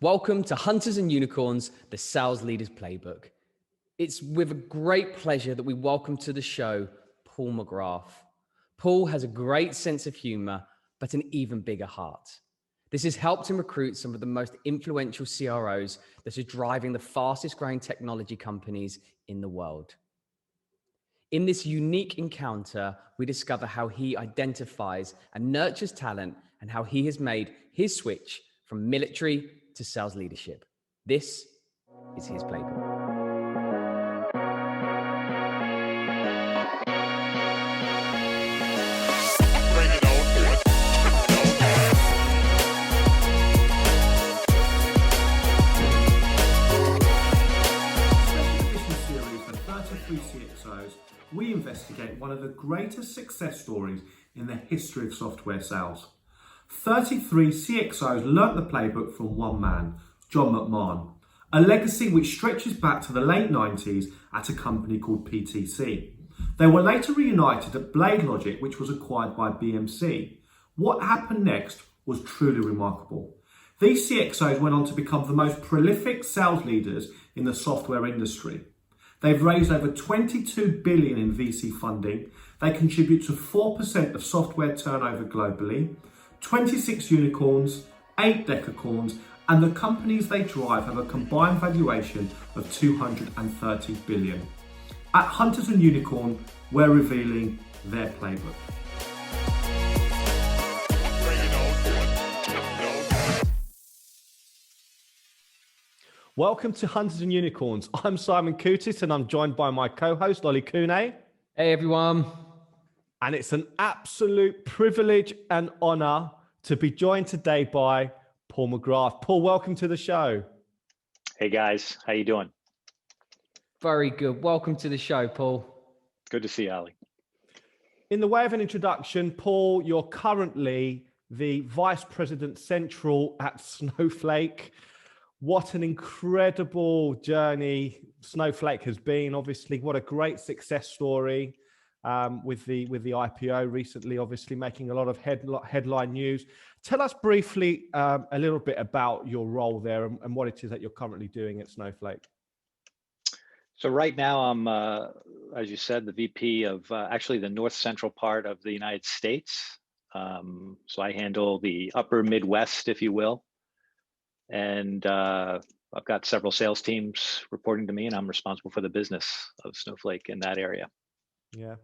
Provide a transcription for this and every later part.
Welcome to Hunters and Unicorns, the Sales Leaders Playbook. It's with a great pleasure that we welcome to the show Paul McGrath. Paul has a great sense of humor, but an even bigger heart. This has helped him recruit some of the most influential CROs that are driving the fastest growing technology companies in the world. In this unique encounter, we discover how he identifies and nurtures talent and how he has made his switch from military to sales leadership. This is his playbook. CxOs, we investigate one of the greatest success stories in the history of software sales. 33 CxOs learnt the playbook from one man, John McMahon, a legacy which stretches back to the late 90s at a company called PTC. They were later reunited at BladeLogic, which was acquired by BMC. What happened next was truly remarkable. These CxOs went on to become the most prolific sales leaders in the software industry. They've raised over 22 billion in VC funding. They contribute to 4% of software turnover globally, 26 unicorns, 8 decacorns, and the companies they drive have a combined valuation of 230 billion. At Hunters and Unicorn, we're revealing their playbook. Welcome to Hunters and Unicorns. I'm Simon Kutis and I'm joined by my co-host, Lolly Kune. Hey everyone. And it's an absolute privilege and honor to be joined today by Paul McGrath. Paul, welcome to the show. Hey guys, how you doing? Very good. Welcome to the show, Paul. Good to see you, Ali. In the way of an introduction, Paul, you're currently the Vice President Central at Snowflake. What an incredible journey Snowflake has been. Obviously, what a great success story with the IPO recently, obviously making a lot of headline news. Tell us briefly a little bit about your role there and what it is that you're currently doing at Snowflake. So right now I'm, as you said, the VP of actually the North Central part of the United States. So I handle the upper Midwest, if you will. And I've got several sales teams reporting to me, and I'm responsible for the business of Snowflake in that area. Yeah,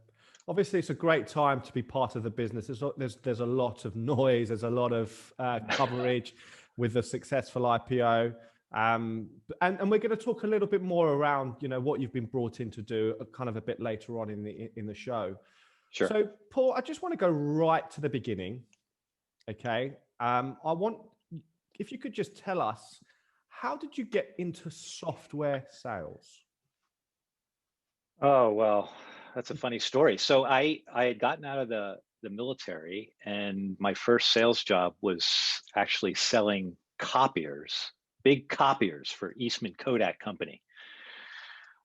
obviously it's a great time to be part of the business. There's a lot of noise, there's a lot of coverage with the successful IPO, and we're going to talk a little bit more around what you've been brought in to do, kind of a bit later on in the show. Sure. So Paul, I just want to go right to the beginning. Okay, if you could just tell us, how did you get into software sales? Oh, well, that's a funny story. So I had gotten out of the military, and my first sales job was actually selling copiers, big copiers for Eastman Kodak Company,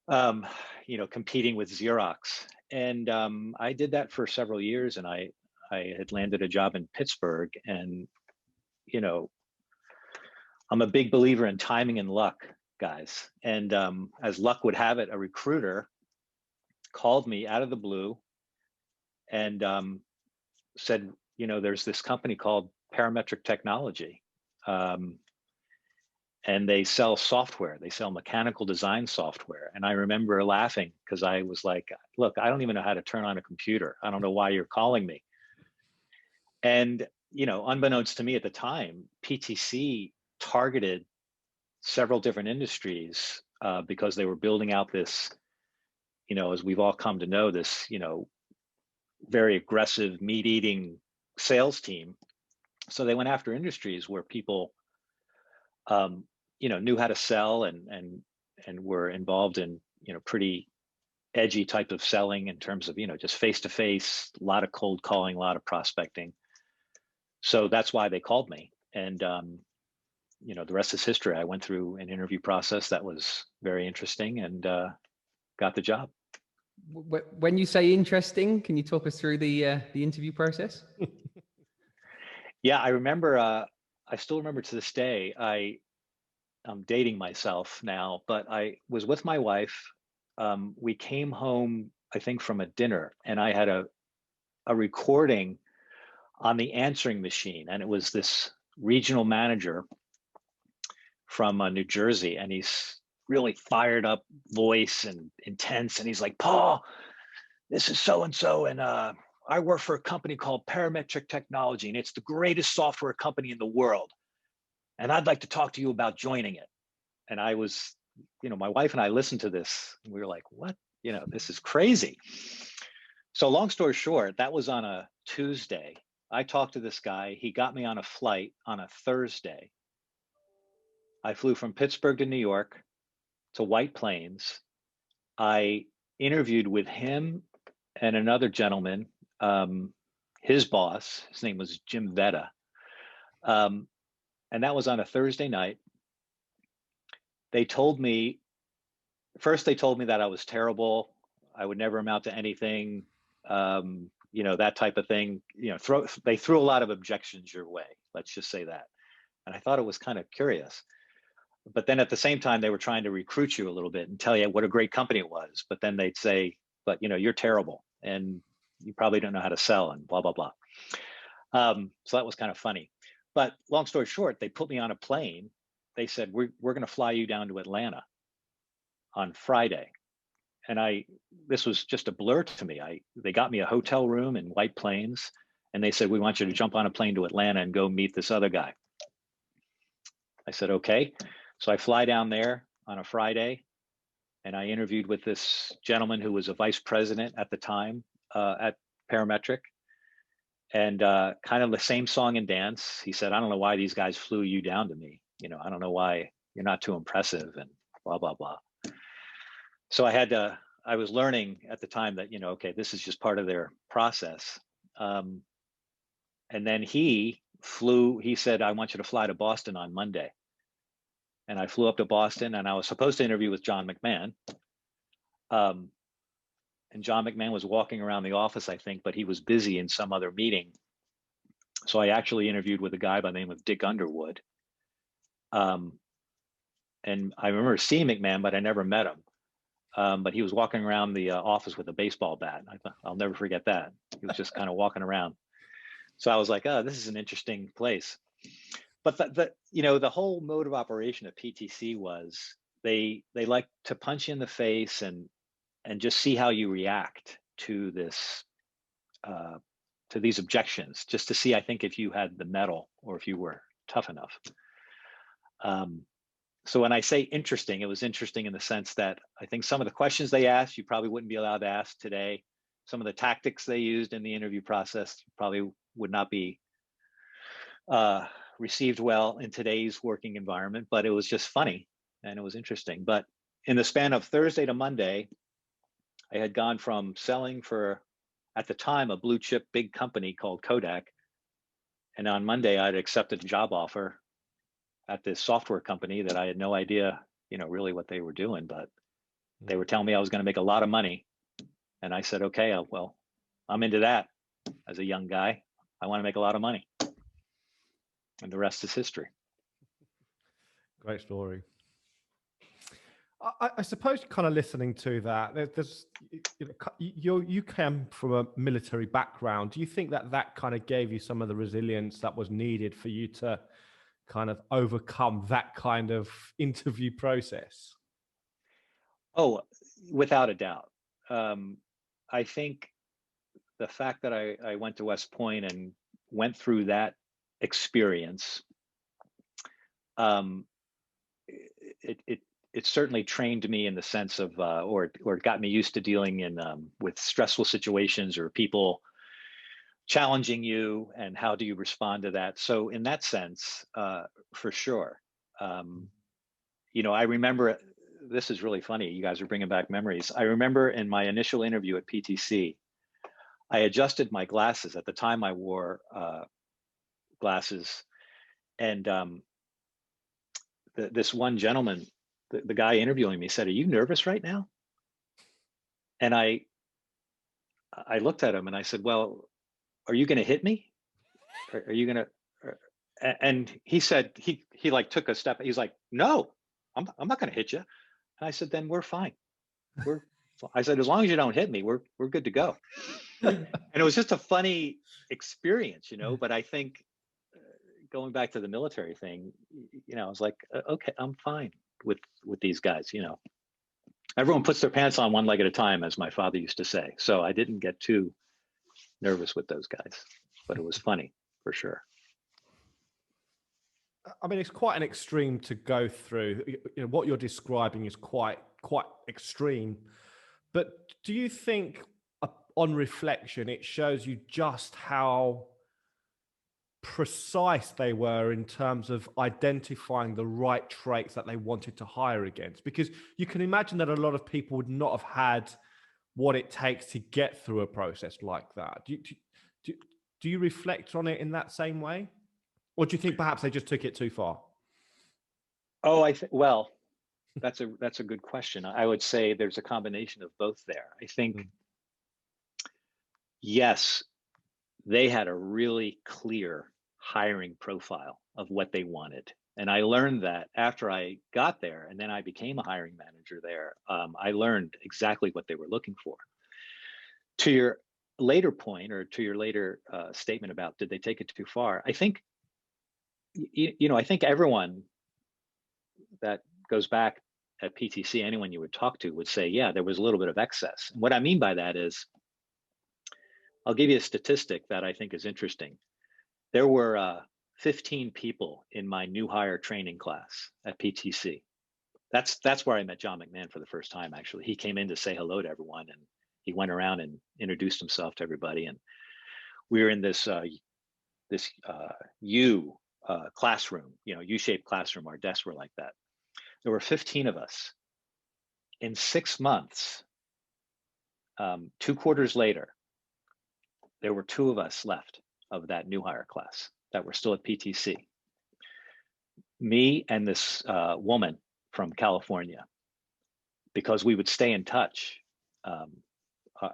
competing with Xerox. And I did that for several years, and I had landed a job in Pittsburgh, and, I'm a big believer in timing and luck, guys. And as luck would have it, a recruiter called me out of the blue and said, there's this company called Parametric Technology. And they sell software. They sell mechanical design software. And I remember laughing because I was like, look, I don't even know how to turn on a computer. I don't know why you're calling me. And, unbeknownst to me at the time, PTC targeted several different industries because they were building out this, as we've all come to know, this, very aggressive meat-eating sales team. So they went after industries where people, knew how to sell and were involved in, pretty edgy type of selling in terms of, just face-to-face, a lot of cold calling, a lot of prospecting. So that's why they called me. And, the rest is history. I went through an interview process that was very interesting and got the job. When you say interesting, can you talk us through the interview process? Yeah, I remember. I still remember to this day. I'm dating myself now, but I was with my wife. We came home, I think, from a dinner, and I had a recording on the answering machine, and it was this regional manager from New Jersey, and he's really fired up voice and intense, and he's like, Paul, this is so and so, and I work for a company called Parametric Technology, and it's the greatest software company in the world, and I'd like to talk to you about joining it. And I was, my wife and I listened to this, and we were like, what? This is crazy. So long story short, that was on a Tuesday. I talked to this guy. He got me on a flight on a Thursday. I flew from Pittsburgh to New York to White Plains. I interviewed with him and another gentleman, his boss. His name was Jim Vetta. And that was on a Thursday night. They told me that I was terrible. I would never amount to anything, that type of thing. They threw a lot of objections your way. Let's just say that. And I thought it was kind of curious. But then at the same time, they were trying to recruit you a little bit and tell you what a great company it was. But then they'd say, but you're terrible and you probably don't know how to sell and blah, blah, blah. So that was kind of funny. But long story short, they put me on a plane. They said, we're going to fly you down to Atlanta on Friday. And this was just a blur to me. They got me a hotel room in White Plains, and they said, we want you to jump on a plane to Atlanta and go meet this other guy. I said, okay. So I fly down there on a Friday, and I interviewed with this gentleman who was a vice president at the time at Parametric, and kind of the same song and dance. He said, I don't know why these guys flew you down to me. I don't know why you're not too impressive and blah, blah, blah. So I was learning at the time that, okay, this is just part of their process. And then he said, I want you to fly to Boston on Monday. And I flew up to Boston, and I was supposed to interview with John McMahon. And John McMahon was walking around the office, I think, but he was busy in some other meeting. So I actually interviewed with a guy by the name of Dick Underwood. And I remember seeing McMahon, but I never met him. But he was walking around the office with a baseball bat. I thought, I'll never forget that. He was just kind of walking around. So I was like, oh, this is an interesting place. But the whole mode of operation of PTC was they like to punch you in the face and just see how you react to this, to these objections, just to see, I think, if you had the mettle or if you were tough enough. So when I say interesting, it was interesting in the sense that I think some of the questions they asked, you probably wouldn't be allowed to ask today. Some of the tactics they used in the interview process probably would not be received well in today's working environment, but it was just funny and it was interesting. But in the span of Thursday to Monday, I had gone from selling for, at the time, a blue chip big company called Kodak. And on Monday, I'd accepted a job offer at this software company that I had no idea, really what they were doing, but they were telling me I was going to make a lot of money. And I said, okay, well, I'm into that as a young guy. I want to make a lot of money. And the rest is history. Great story. I suppose kind of listening to that, you came from a military background. Do you think that kind of gave you some of the resilience that was needed for you to kind of overcome that kind of interview process? Oh, without a doubt. I think the fact that I went to West Point and went through that experience, it certainly trained me in the sense of, or it got me used to dealing with stressful situations or people challenging you, and how do you respond to that. So in that sense, for sure. I remember, this is really funny. You guys are bringing back memories. I remember in my initial interview at PTC, I adjusted my glasses. At the time I wore glasses, and this one gentleman, the guy interviewing me, said, "Are you nervous right now?" And I looked at him and I said, "Well, are you going to hit me? Are you going to?" And he said, he like took a step. He's like, no, I'm not going to hit you. And I said, then we're fine. I said, as long as you don't hit me, we're good to go. And it was just a funny experience, but I think going back to the military thing, I was like, okay, I'm fine with these guys, everyone puts their pants on one leg at a time, as my father used to say. So I didn't get too nervous with those guys, but it was funny for sure. I mean, it's quite an extreme to go through. What you're describing is quite extreme. But do you think, on reflection, it shows you just how precise they were in terms of identifying the right traits that they wanted to hire against? Because you can imagine that a lot of people would not have had what it takes to get through a process like that. Do you reflect on it in that same way? Or do you think perhaps they just took it too far? Oh, well, that's a good question. I would say there's a combination of both there. I think, yes, they had a really clear hiring profile of what they wanted. And I learned that after I got there, and then I became a hiring manager there. I learned exactly what they were looking for. To your later point, or to your later statement about did they take it too far, I think, I think everyone that goes back at PTC, anyone you would talk to would say, yeah, there was a little bit of excess. And what I mean by that is, I'll give you a statistic that I think is interesting. There were 15 people in my new hire training class at PTC. That's where I met John McMahon for the first time, actually. He came in to say hello to everyone, and he went around and introduced himself to everybody. And we were in this classroom, U-shaped classroom. Our desks were like that. There were 15 of us. In 6 months, 2 quarters later, there were 2 of us left of that new hire class that were still at PTC. Me and this woman from California, because we would stay in touch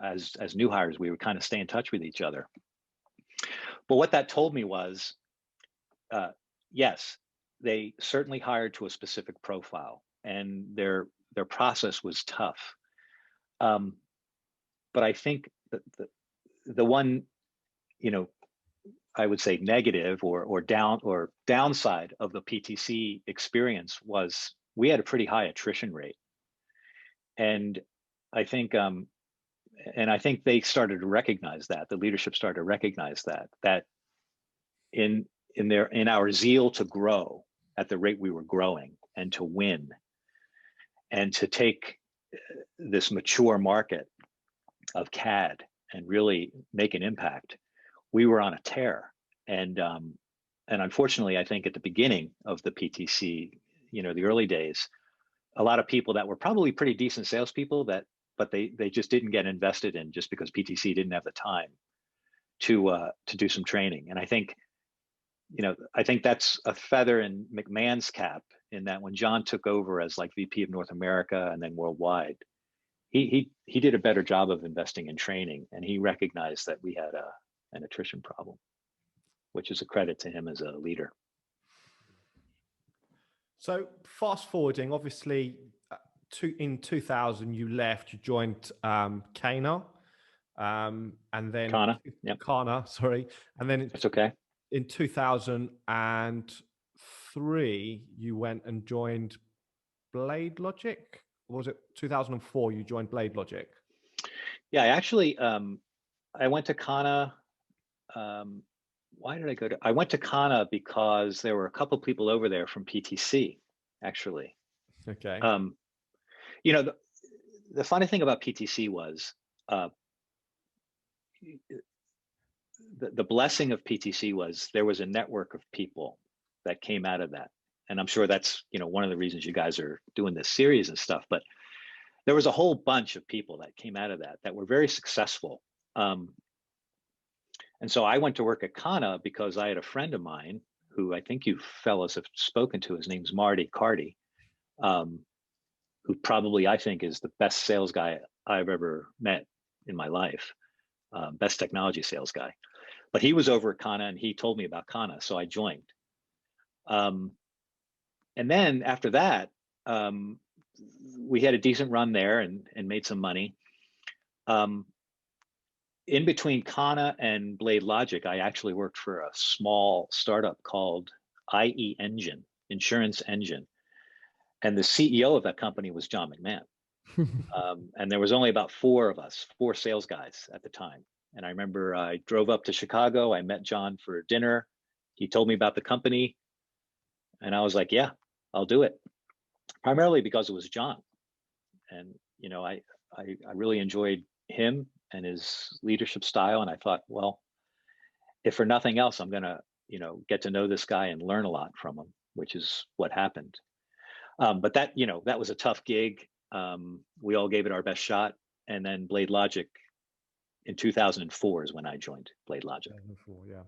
as new hires. We would kind of stay in touch with each other. But what that told me was, yes, they certainly hired to a specific profile, and their process was tough. But I think the one, I would say negative or downside of the PTC experience was we had a pretty high attrition rate, and I think they started to recognize that. The leadership started to recognize that in our zeal to grow at the rate we were growing, and to win, and to take this mature market of CAD and really make an impact, we were on a tear. And unfortunately, I think at the beginning of the PTC, the early days, a lot of people that were probably pretty decent salespeople but they just didn't get invested in, just because PTC didn't have the time to do some training. And I think that's a feather in McMahon's cap, in that when John took over as like VP of North America and then worldwide, he did a better job of investing in training, and he recognized that we had an attrition problem, which is a credit to him as a leader. So fast forwarding, obviously, in 2000 you left, you joined Kana, and then Kana, yep. Kana, sorry, and then it's okay. In 2003, you went and joined BladeLogic. Or was it 2004 you joined BladeLogic? Yeah, I actually, I went to Kana. Why did I go to? I went to Kana because there were a couple people over there from PTC, actually. Okay. The funny thing about PTC was the blessing of PTC was there was a network of people that came out of that. And I'm sure that's, one of the reasons you guys are doing this series and stuff, but there was a whole bunch of people that came out of that were very successful. And so I went to work at Kana because I had a friend of mine who I think you fellows have spoken to. His name's Marty Carty, who probably I think is the best sales guy I've ever met in my life, best technology sales guy. But he was over at Kana, and he told me about Kana, so I joined. And then after that, we had a decent run there and made some money. In between Kana and BladeLogic, I actually worked for a small startup called IE Engine, Insurance Engine. And the CEO of that company was John McMahon. And there was only about four of us, four sales guys at the time. And I remember I drove up to Chicago. I met John for dinner. He told me about the company. And I was like, yeah, I'll do it. Primarily because it was John. And, you know, I really enjoyed him and his leadership style. And I thought, well, if for nothing else, I'm going to, you know, get to know this guy and learn a lot from him, which is what happened. But that, you know, that was a tough gig. We all gave it our best shot. And then BladeLogic in 2004 is when I joined BladeLogic. 2004, yeah.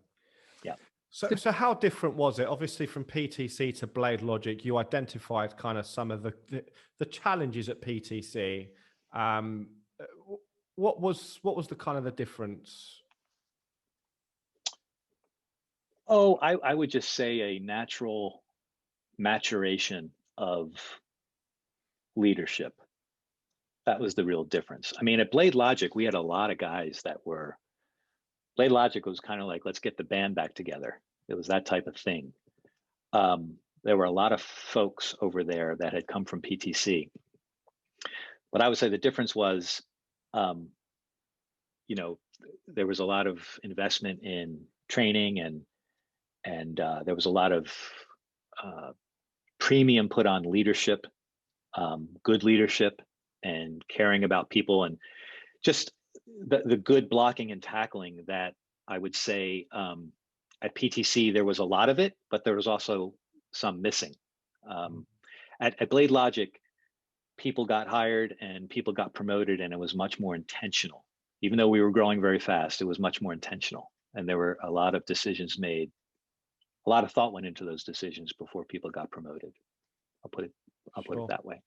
Yeah. So how different was it? Obviously, from PTC to BladeLogic, you identified kind of some of the challenges at PTC. What was the kind of the difference? Oh, I would just say a natural maturation of leadership. That was the real difference. I mean, at BladeLogic, we had a lot of guys that were, BladeLogic was kind of like, let's get the band back together. It was that type of thing. There were a lot of folks over there that had come from PTC. But I would say the difference was, you know, there was a lot of investment in training and there was a lot of premium put on leadership, good leadership and caring about people and just the good blocking and tackling that I would say at PTC, there was a lot of it, but there was also some missing. At BladeLogic, people got hired and people got promoted and it was much more intentional. Even though we were growing very fast, it was much more intentional. And there were a lot of decisions made. A lot of thought went into those decisions before people got promoted. I'll put it that way.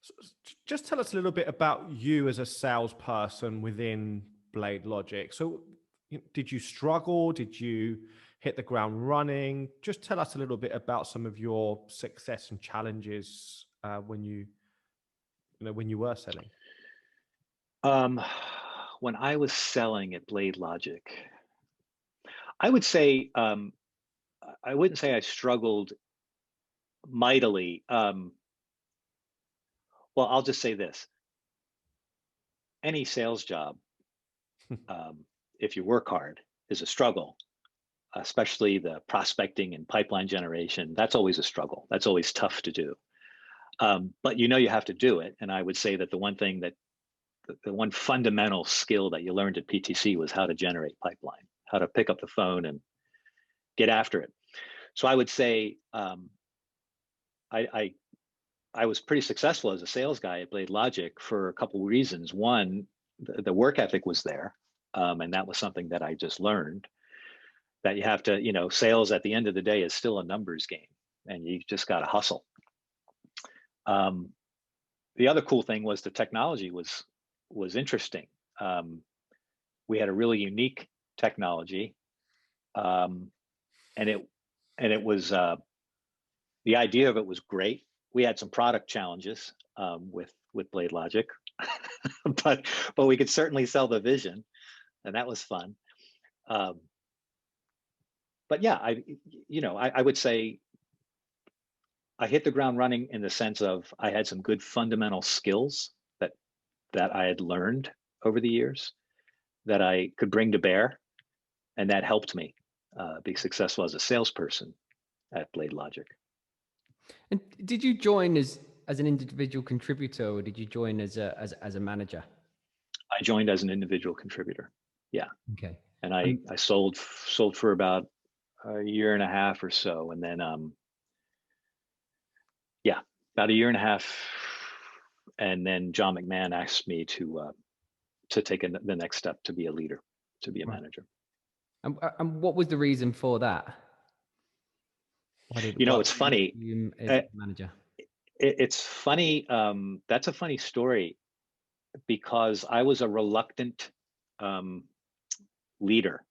So just tell us a little bit about you as a salesperson within BladeLogic. So did you struggle? Did you hit the ground running? Just tell us a little bit about some of your success and challenges when you were selling. When I was selling at BladeLogic, I would say I wouldn't say I struggled mightily. Well, I'll just say this. Any sales job, if you work hard, is a struggle, especially the prospecting and pipeline generation. That's always a struggle. That's always tough to do. But you know you have to do it. And I would say that the one fundamental skill that you learned at PTC was how to generate pipeline, how to pick up the phone and get after it. So I would say I was pretty successful as a sales guy at BladeLogic for a couple of reasons. One, the work ethic was there. And that was something that I just learned, that you have to, you know, sales at the end of the day is still a numbers game and you just got to hustle. The other cool thing was the technology was interesting. We had a really unique technology, and it was the idea of it was great. We had some product challenges with BladeLogic, but we could certainly sell the vision, and that was fun. But yeah, I would say I hit the ground running in the sense of I had some good fundamental skills that I had learned over the years that I could bring to bear, and that helped me be successful as a salesperson at BladeLogic. And did you join as an individual contributor, or did you join as a manager? I joined as an individual contributor. Yeah. Okay. And I sold for about a year and a half or so, and then about a year and a half, and then John McMahon asked me to take the next step to be a leader, to be a manager. And what was the reason for that? It's funny. Manager. It's funny. That's a funny story because I was a reluctant leader.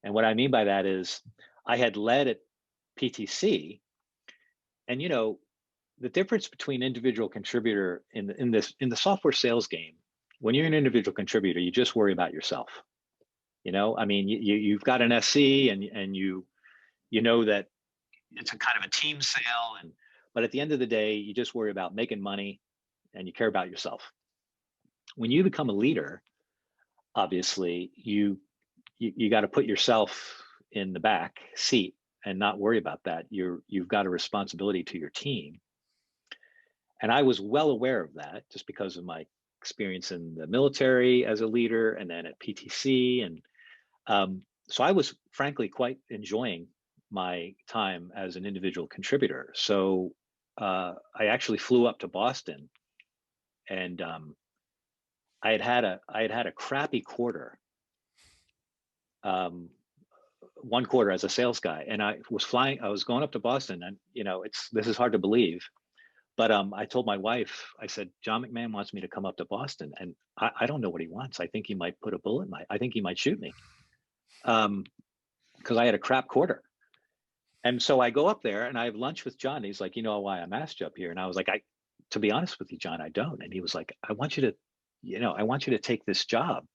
And what I mean by that is I had led PTC. And you know, the difference between individual contributor in the software sales game, when you're an individual contributor, you just worry about yourself. You know, I mean, you've got an SC, and you know that it's a kind of a team sale, but at the end of the day, you just worry about making money, and you care about yourself. When you become a leader, obviously, you got to put yourself in the back seat and not worry about that. You've got a responsibility to your team. And I was well aware of that just because of my experience in the military as a leader and then at PTC. And so I was frankly quite enjoying my time as an individual contributor. So I actually flew up to Boston, and I had had a crappy quarter, one quarter as a sales guy, and I was going up to Boston, and you know, this is hard to believe, but I told my wife, I said, John McMahon wants me to come up to Boston, and I don't know what he wants. I think he might put a bullet in I think he might shoot me, because I had a crap quarter. And so I go up there and I have lunch with John. He's like, you know why I'm asked you up here? And I was like, to be honest with you, John, I don't. And he was like, I want you to take this job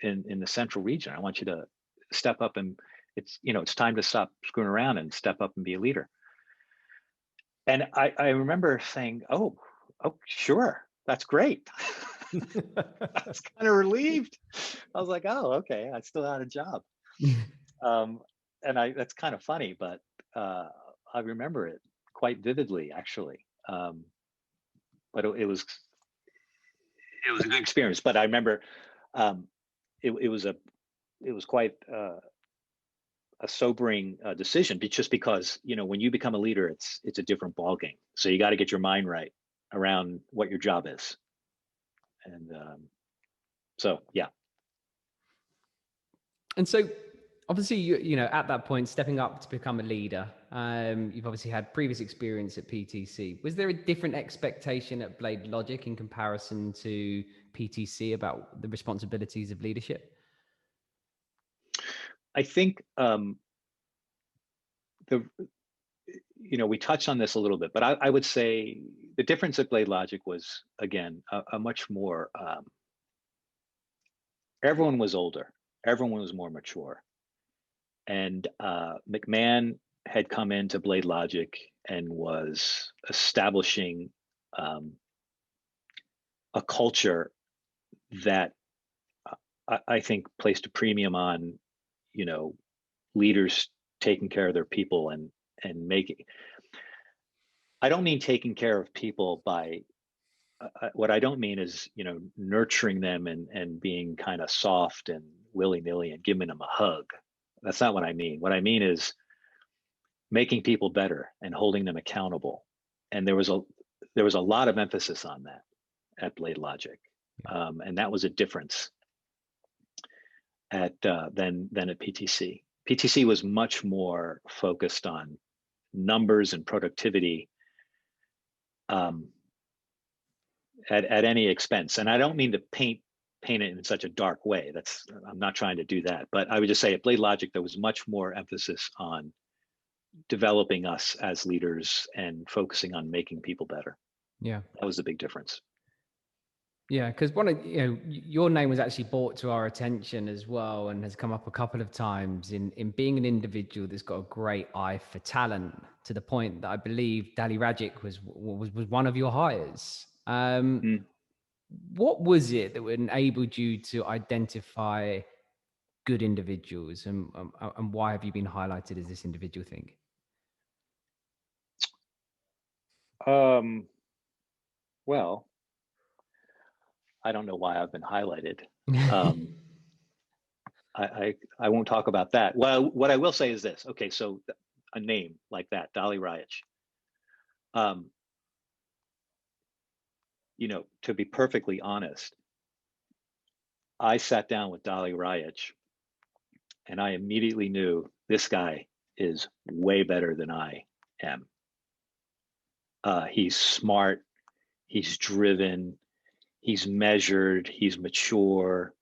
in the central region. I want you to step up, and it's time to stop screwing around and step up and be a leader. And I remember saying, oh, sure, that's great. I was kind of relieved. I was like, oh, okay, I still had a job. And that's kind of funny, but I remember it quite vividly, actually. But it was a good experience. But I remember it was quite a sobering decision, just because, you know, when you become a leader, it's a different ballgame. So you got to get your mind right around what your job is. And so, yeah. And so, obviously, you know, at that point, stepping up to become a leader, you've obviously had previous experience at PTC. Was there a different expectation at BladeLogic in comparison to PTC about the responsibilities of leadership? I think we touched on this a little bit, but I would say the difference at BladeLogic was, again, a much more, everyone was older, everyone was more mature. And McMahon had come into BladeLogic and was establishing a culture that I think placed a premium on, you know, leaders taking care of their people and making. I don't mean taking care of people by what I don't mean is, you know, nurturing them and being kind of soft and willy-nilly and giving them a hug. That's not what I mean. What I mean is making people better and holding them accountable. And there was a lot of emphasis on that at BladeLogic, and that was a difference at than at PTC. PTC was much more focused on numbers and productivity at any expense. And I don't mean to paint it in such a dark way. I'm not trying to do that. But I would just say at BladeLogic, there was much more emphasis on developing us as leaders and focusing on making people better. Yeah. That was the big difference. Yeah, because your name was actually brought to our attention as well, and has come up a couple of times in being an individual that's got a great eye for talent, to the point that I believe BladeLogic was one of your hires. What was it that enabled you to identify good individuals, and why have you been highlighted as this individual thing? Well, I don't know why I've been highlighted. I won't talk about that. Well, what I will say is this. Okay, so a name like that, BladeLogic. You know, to be perfectly honest, I sat down with BladeLogic and I immediately knew this guy is way better than I am. He's smart, he's driven, he's measured, he's mature.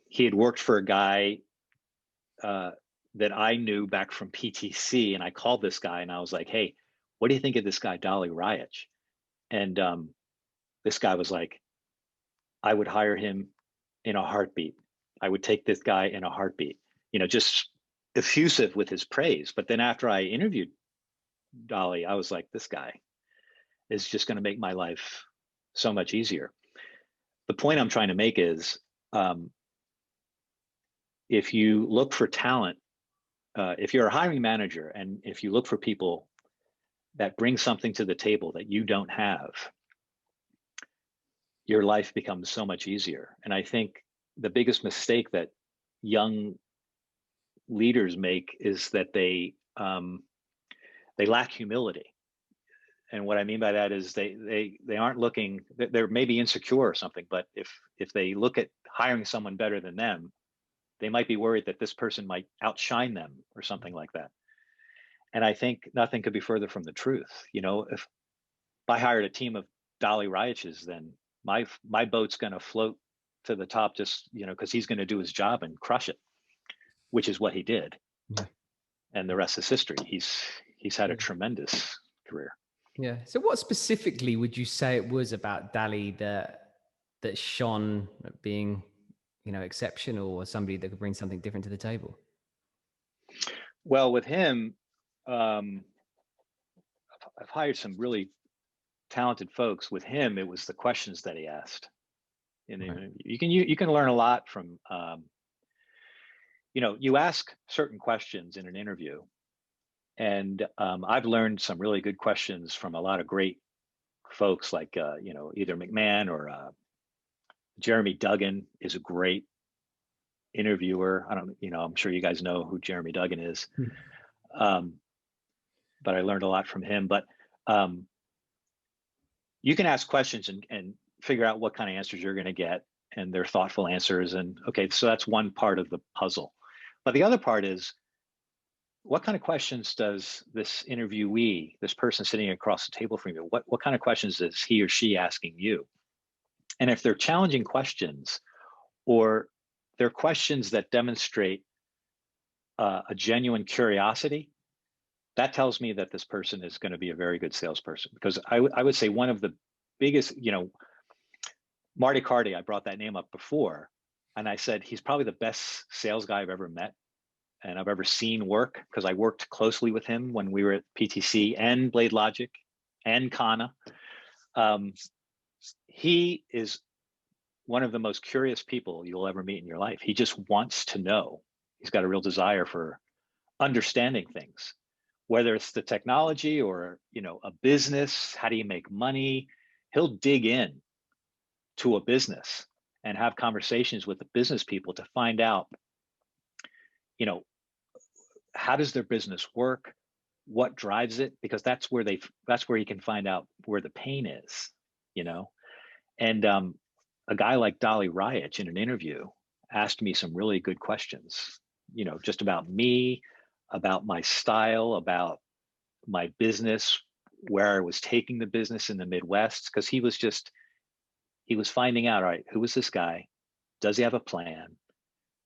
He had worked for a guy that I knew back from PTC, and I called this guy and I was like, "Hey, what do you think of this guy, Dali Rayach?" And this guy was like, "I would hire him in a heartbeat. I would take this guy in a heartbeat." Just effusive with his praise. But then after I interviewed Dali, I was like, "This guy is just going to make my life so much easier." The point I'm trying to make is, if you look for talent, if you're a hiring manager and if you look for people that bring something to the table that you don't have, your life becomes so much easier. And I think the biggest mistake that young leaders make is that they lack humility. And what I mean by that is they aren't looking, they're maybe insecure or something, but if they look at hiring someone better than them, they might be worried that this person might outshine them or something like that. And I think nothing could be further from the truth. If I hired a team of Dali Rayach's, then my boat's going to float to the top, just because he's going to do his job and crush it, which is what he did. Yeah. And the rest is history. He's had a tremendous career. Yeah. So what specifically would you say it was about Dali that shone at being, exceptional, or somebody that could bring something different to the table? Well, with him, I've hired some really talented folks. With him, it was the questions that he asked. And right. You can learn a lot from, you ask certain questions in an interview. And I've learned some really good questions from a lot of great folks like, either McMahon or Jeremy Duggan is a great interviewer. I'm sure you guys know who Jeremy Duggan is. But I learned a lot from him. But you can ask questions and figure out what kind of answers you're going to get, and they're thoughtful answers. And okay, so that's one part of the puzzle. But the other part is, what kind of questions does this interviewee, this person sitting across the table from you, what kind of questions is he or she asking you? And if they're challenging questions, or they're questions that demonstrate a genuine curiosity, that tells me that this person is going to be a very good salesperson. Because I would say one of the biggest, Marty Carty, I brought that name up before, and I said he's probably the best sales guy I've ever met and I've ever seen work, because I worked closely with him when we were at PTC and BladeLogic and Kana. He is one of the most curious people you'll ever meet in your life. He just wants to know. He's got a real desire for understanding things, whether it's the technology or, a business. How do you make money? He'll dig in to a business and have conversations with the business people to find out, how does their business work? What drives it? Because that's where he can find out where the pain is, And a guy like Dali Rayach in an interview asked me some really good questions, just about me, about my style, about my business, where I was taking the business in the Midwest, because he was finding out, all right, who is this guy? Does he have a plan?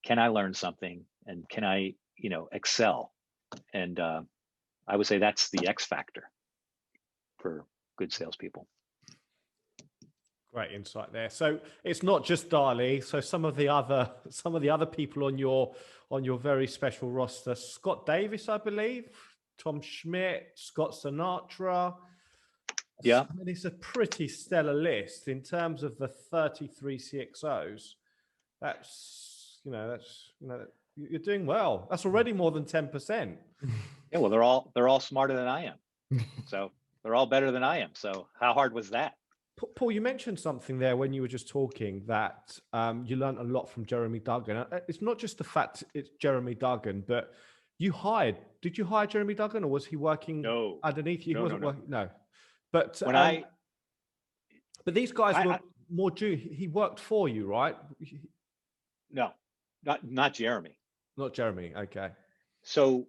Can I learn something? And can I, excel? And I would say that's the X factor for good salespeople. Great insight there. So it's not just Dali. So some of the other people on your very special roster: Scott Davis, I believe, Tom Schmidt, Scott Sinatra. Yeah, I mean, it's a pretty stellar list in terms of the 33 CxOs. That's you're doing well. That's already more than 10%. Yeah, well, they're all smarter than I am, so they're all better than I am. So how hard was that? Paul, you mentioned something there when you were just talking that you learned a lot from Jeremy Duggan. It's not just the fact it's Jeremy Duggan, but did you hire Jeremy Duggan, or was he working underneath you? He wasn't working. No. But but these guys were more junior. He worked for you, right? No, not Jeremy. Not Jeremy. Okay. So,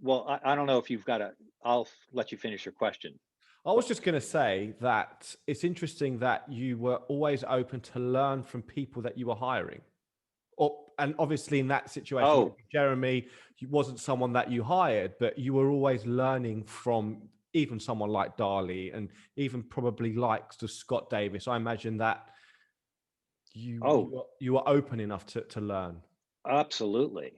well, I don't know if you've got I'll let you finish your question. I was just going to say that it's interesting that you were always open to learn from people that you were hiring, and obviously in that situation, Oh, Jeremy, he wasn't someone that you hired, but you were always learning from even someone like Darley, and even probably likes to Scott Davis. I imagine that you were open enough to learn. absolutely.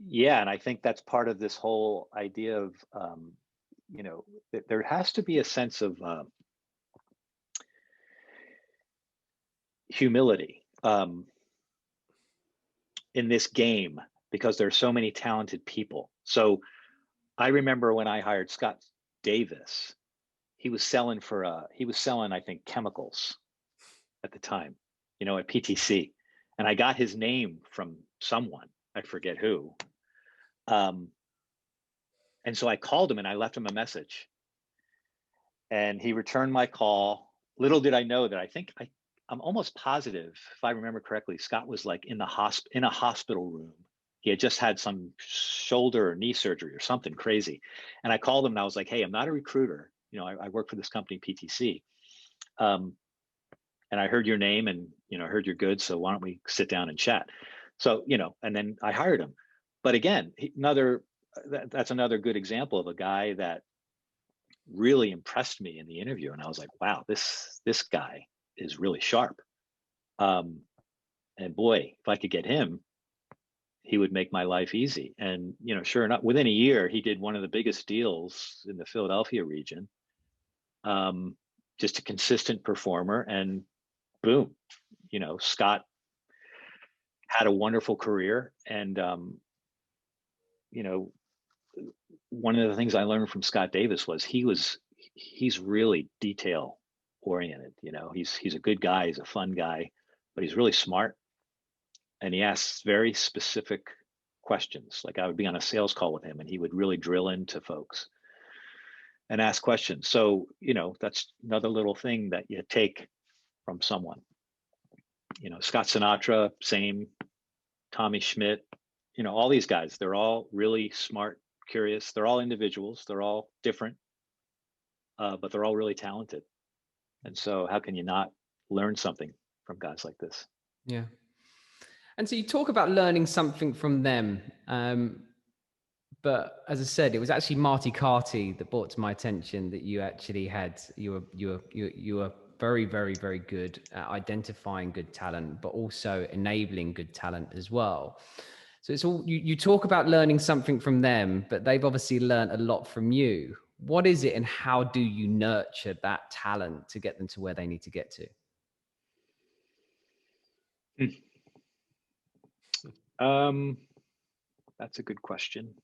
Yeah, and I think that's part of this whole idea of, there has to be a sense of humility in this game, because there's so many talented people. So I remember when I hired Scott Davis, he was selling, I think, chemicals at the time, at PTC. And I got his name from someone, I forget who. And so I called him and I left him a message. And he returned my call. Little did I know that I'm almost positive, if I remember correctly, Scott was like in a hospital room. He had just had some shoulder or knee surgery or something crazy. And I called him and I was like, hey, I'm not a recruiter. I work for this company, PTC. And I heard your name and, I heard you're good. So why don't we sit down and chat? So, and then I hired him. But again, that's another good example of a guy that really impressed me in the interview. And I was like, wow, this guy is really sharp. And boy, if I could get him, he would make my life easy. And, sure enough, within a year, he did one of the biggest deals in the Philadelphia region. Just a consistent performer, and boom, Scott had a wonderful career. And, one of the things I learned from Scott Davis was he's really detail oriented. He's a good guy. He's a fun guy, but he's really smart. And he asks very specific questions. Like I would be on a sales call with him and he would really drill into folks and ask questions. So, that's another little thing that you take from someone. Scott Sinatra, same. Tommy Schmidt, all these guys, they're all really smart, curious. They're all individuals. They're all different, but they're all really talented. And so how can you not learn something from guys like this? Yeah. And so you talk about learning something from them. But as I said, it was actually Marty Carty that brought to my attention that you actually you were very, very, very good at identifying good talent, but also enabling good talent as well. So it's all, you talk about learning something from them, but they've obviously learned a lot from you. What is it and how do you nurture that talent to get them to where they need to get to? That's a good question.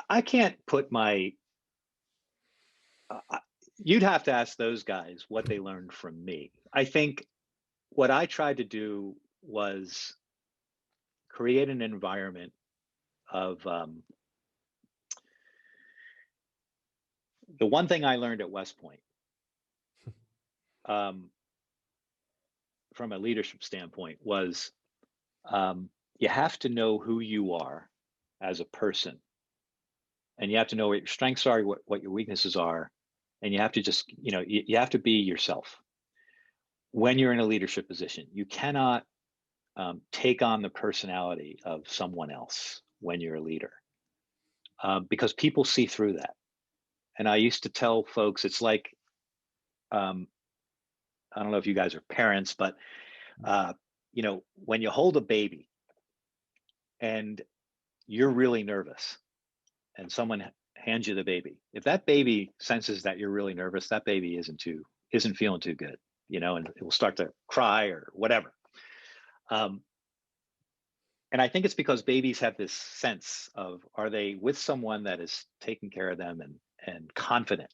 I can't put you'd have to ask those guys what they learned from me. I think what I tried to do was create an environment of, the one thing I learned at West Point, from a leadership standpoint, was you have to know who you are as a person, and you have to know what your strengths are, what your weaknesses are, and you have to just, you have to be yourself. When you're in a leadership position, you cannot take on the personality of someone else when you're a leader, because people see through that. And I used to tell folks, it's like, I don't know if you guys are parents, but when you hold a baby and you're really nervous and someone hands you the baby, if that baby senses that you're really nervous, that baby isn't feeling too good, and it will start to cry or whatever. And I think it's because babies have this sense of, are they with someone that is taking care of them and confident?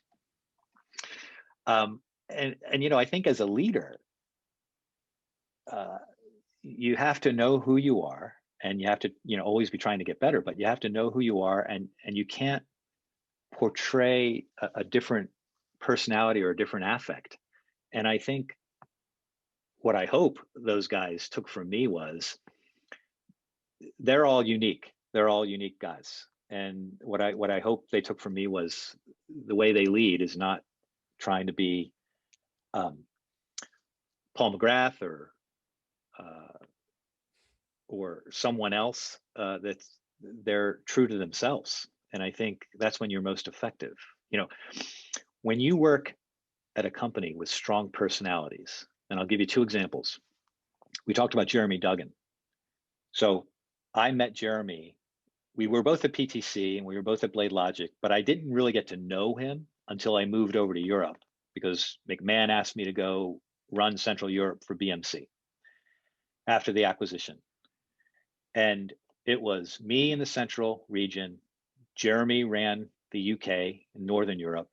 And I think as a leader, you have to know who you are, and you have to, always be trying to get better, but you have to know who you are, and you can't portray a different personality or a different affect. And I think what I hope those guys took from me was, they're all unique. They're all unique guys. And what I hope they took from me was, the way they lead is not trying to be Paul McGrath or someone else, they're true to themselves. And I think that's when you're most effective. You know, when you work at a company with strong personalities, and I'll give you two examples. We talked about Jeremy Duggan. So I met Jeremy. We were both at PTC and we were both at BladeLogic, but I didn't really get to know him until I moved over to Europe because McMahon asked me to go run Central Europe for BMC after the acquisition. And it was me in the Central region, Jeremy ran the UK and Northern Europe,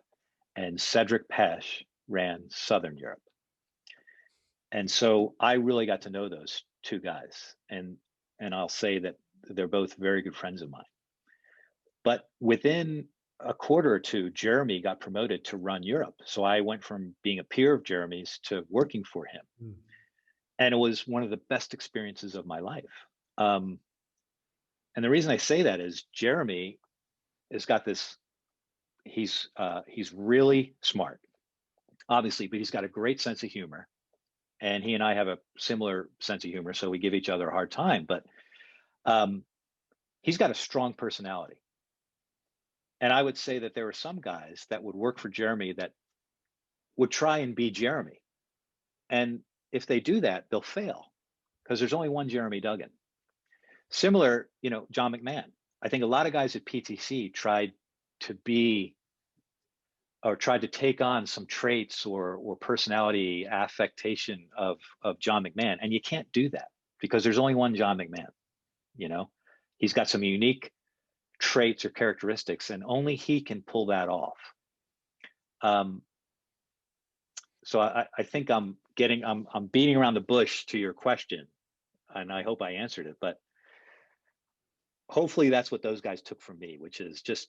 and Cedric Pesch ran Southern Europe. And so I really got to know those two guys. And I'll say that they're both very good friends of mine. But within a quarter or two, Jeremy got promoted to run Europe. So I went from being a peer of Jeremy's to working for him. Mm. And it was one of the best experiences of my life. And the reason I say that is Jeremy has got this, he's really smart, obviously, but he's got a great sense of humor. And he and I have a similar sense of humor, so we give each other a hard time, but he's got a strong personality. And I would say that there are some guys that would work for Jeremy that would try and be Jeremy. And if they do that, they'll fail because there's only one Jeremy Duggan. Similar, you know, John McMahon. I think a lot of guys at PTC tried to take on some traits or personality affectation of John McMahon. And you can't do that because there's only one John McMahon. You know, he's got some unique traits or characteristics and only he can pull that off. So I think I'm beating around the bush to your question, and I hope I answered it, but hopefully that's what those guys took from me, which is just,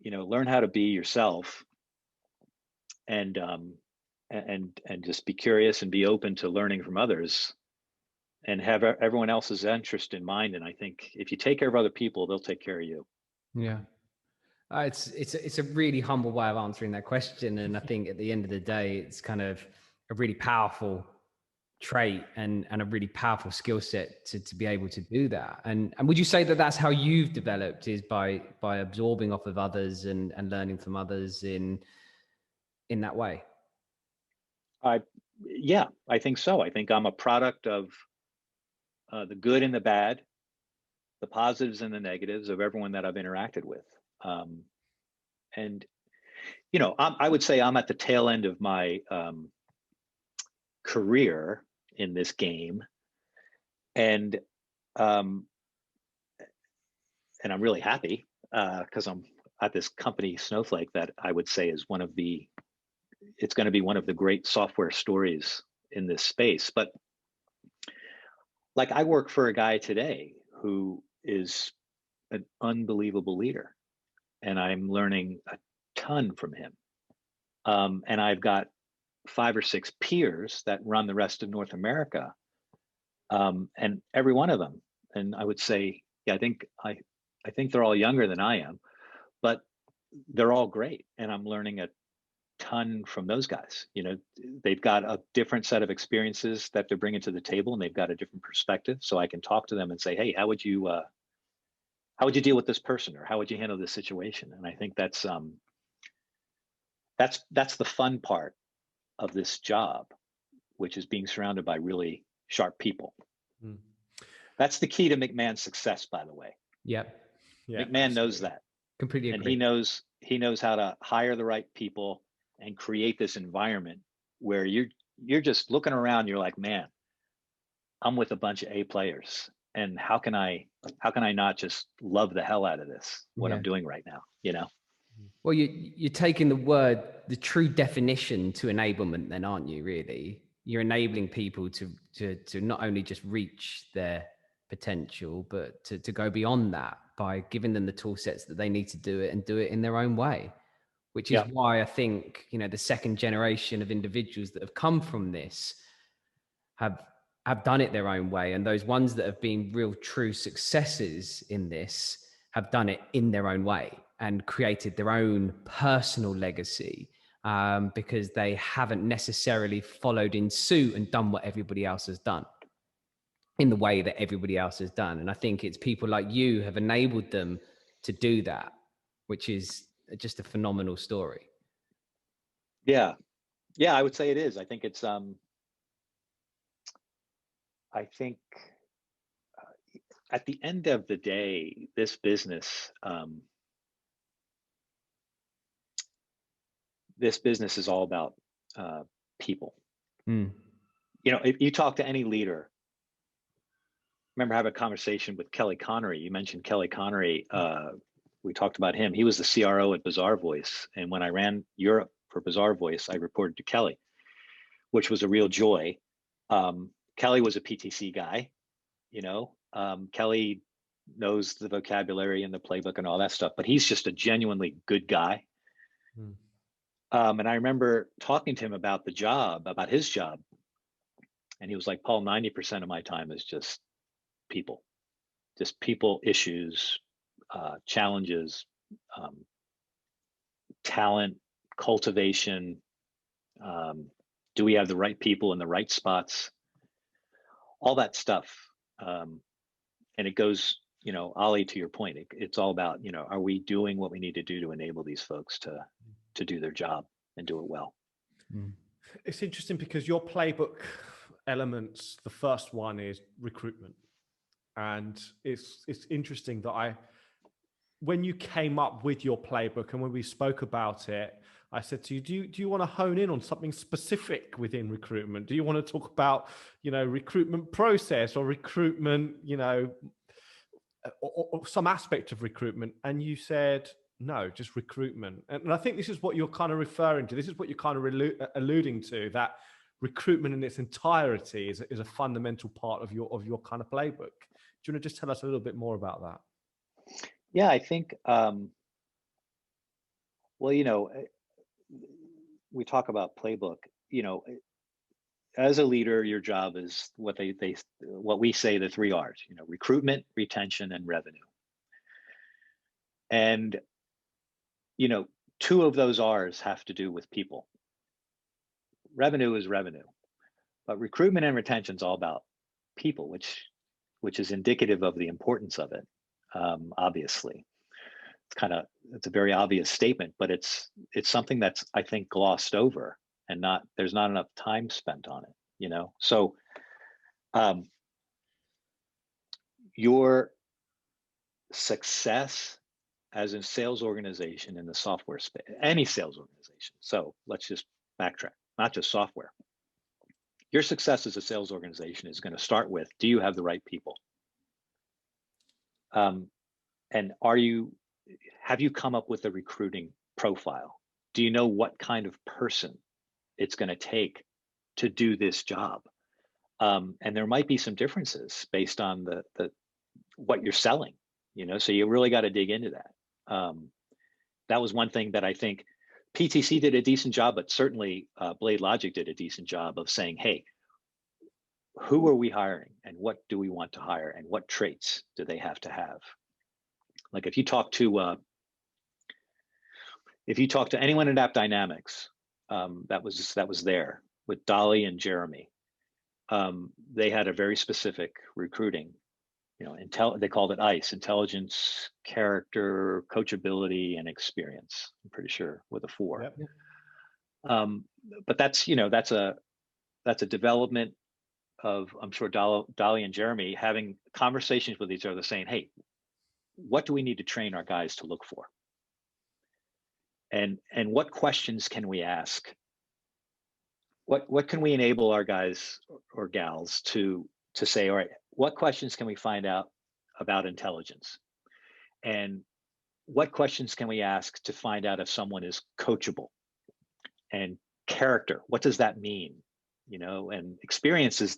you know, learn how to be yourself and just be curious and be open to learning from others and have everyone else's interest in mind. And I think if you take care of other people, they'll take care of you. Yeah. It's a really humble way of answering that question. And I think at the end of the day, it's kind of a really powerful trait and a really powerful skill set to be able to do that. And would you say that that's how you've developed, is by absorbing off of others and learning from others in that way? Yeah, I think so. I think I'm a product of the good and the bad, the positives and the negatives of everyone that I've interacted with. And, you know, I would say I'm at the tail end of my career in this game. And I'm really happy because I'm at this company, Snowflake, that I would say is it's going to be one of the great software stories in this space. But like, I work for a guy today who is an unbelievable leader, and I'm learning a ton from him. And I've got 5 or 6 peers that run the rest of North America, and every one of them. And I would say, yeah, I think they're all younger than I am, but they're all great, and I'm learning a ton from those guys. You know, they've got a different set of experiences that they're bringing to the table, and they've got a different perspective. So I can talk to them and say, hey, how would you deal with this person, or how would you handle this situation? And I think that's the fun part of this job, which is being surrounded by really sharp people. Mm. That's the key to McMahon's success, by the way. Yep. Yeah, McMahon knows that. Completely agree. And he knows how to hire the right people and create this environment where you're just looking around, you're like, man, I'm with a bunch of A players. And how can I not just love the hell out of this, what I'm doing right now, you know? Well, you're taking the true definition to enablement then, aren't you, really? You're enabling people to not only just reach their potential, but to go beyond that by giving them the tool sets that they need to do it, and do it in their own way, which is why I think, you know, the second generation of individuals that have come from this have done it their own way. And those ones that have been real true successes in this have done it in their own way and created their own personal legacy because they haven't necessarily followed in suit and done what everybody else has done in the way that everybody else has done. And I think it's people like you have enabled them to do that, which is just a phenomenal story. Yeah. Yeah, I would say it is. I think it's, I think at the end of the day, this business is all about people. Mm. You know, if you talk to any leader, remember having a conversation with Kelly Connery. You mentioned Kelly Connery. We talked about him. He was the CRO at Bazaar Voice. And when I ran Europe for Bazaar Voice, I reported to Kelly, which was a real joy. Kelly was a PTC guy, you know. Kelly knows the vocabulary and the playbook and all that stuff, but he's just a genuinely good guy. Mm. And I remember talking to him about the job, about his job. And he was like, Paul, 90% of my time is just people issues, challenges, talent, cultivation. Do we have the right people in the right spots? All that stuff. And it goes, you know, Ali, to your point, it's all about, you know, are we doing what we need to do to enable these folks to do their job and do it well? Mm. It's interesting because your playbook elements, the first one is recruitment. And it's interesting that when you came up with your playbook and when we spoke about it, I said to you, do you want to hone in on something specific within recruitment? Do you want to talk about, you know, recruitment process or recruitment, you know, or some aspect of recruitment? And you said, no, just recruitment. And I think this is what you're kind of referring to. This is what you're kind of alluding to, that recruitment in its entirety is a fundamental part of your kind of playbook. Do you want to just tell us a little bit more about that? Yeah, I think, well, you know, we talk about playbook, you know, as a leader, your job is what we say the 3 R's, you know, recruitment, retention, and revenue. And, you know, 2 of those R's have to do with people. Revenue is revenue, but recruitment and retention is all about people, which is indicative of the importance of it. Obviously, it's a very obvious statement, but it's something that's, I think, glossed over and there's not enough time spent on it, you know? So your success as a sales organization in the software space, any sales organization. So let's just backtrack, not just software. Your success as a sales organization is going to start with, do you have the right people? And have you come up with a recruiting profile? Do you know what kind of person it's going to take to do this job? And there might be some differences based on what you're selling, you know, so you really got to dig into that. That was one thing that I think PTC did a decent job, but certainly BladeLogic did a decent job of saying, hey, who are we hiring and what do we want to hire and what traits do they have to have? Like if you talk to anyone at AppDynamics that was there with Dolly and Jeremy, they had a very specific recruiting, you know, they called it ICE, intelligence, character, coachability, and experience. I'm pretty sure with a 4. Yep. But that's, you know, that's a development of, I'm sure Dolly and Jeremy having conversations with each other saying, hey, what do we need to train our guys to look for? And what questions can we ask? What can we enable our guys or gals to say, all right, what questions can we find out about intelligence? And what questions can we ask to find out if someone is coachable? And character, what does that mean? You know, and experience is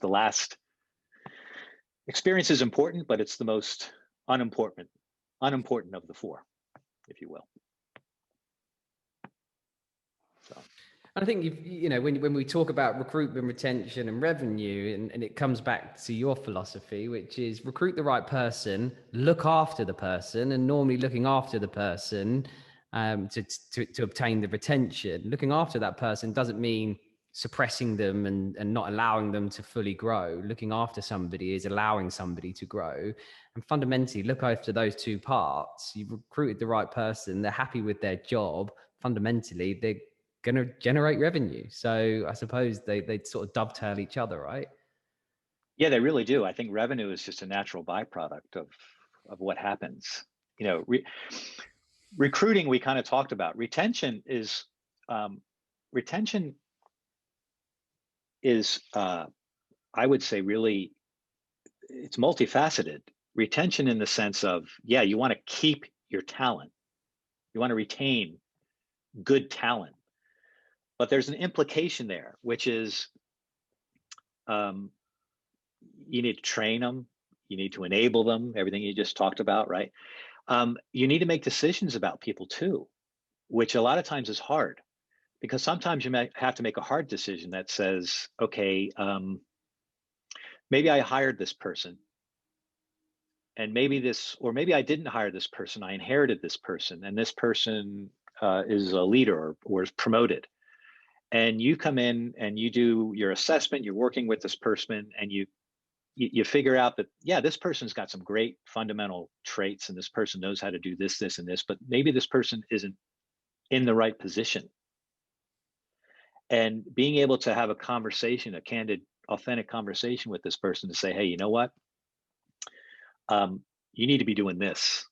experience is important, but it's the most unimportant of the 4, if you will. So I think you know, when we talk about recruitment, retention, and revenue, and it comes back to your philosophy, which is recruit the right person, look after the person, and normally looking after the person to obtain the retention. Looking after that person doesn't mean suppressing them and not allowing them to fully grow. Looking after somebody is allowing somebody to grow. And fundamentally, look after those two parts. You've recruited the right person. They're happy with their job. Fundamentally, they're going to generate revenue. So I suppose they sort of dovetail each other, right? Yeah, they really do. I think revenue is just a natural byproduct of what happens. You know, recruiting, we kind of talked about. Retention is I would say, really, it's multifaceted. Retention in the sense of, yeah, you want to keep your talent. You want to retain good talent. But there's an implication there, which is you need to train them. You need to enable them, everything you just talked about, right? You need to make decisions about people too, which a lot of times is hard, because sometimes you might have to make a hard decision that says, okay, maybe I hired this person, and maybe I didn't hire this person, I inherited this person, and this person is a leader or is promoted. And you come in and you do your assessment, you're working with this person, and you figure out that, yeah, this person's got some great fundamental traits, and this person knows how to do this, this, and this, but maybe this person isn't in the right position. And being able to have a conversation, a candid, authentic conversation with this person to say, hey, you know what? You need to be doing this,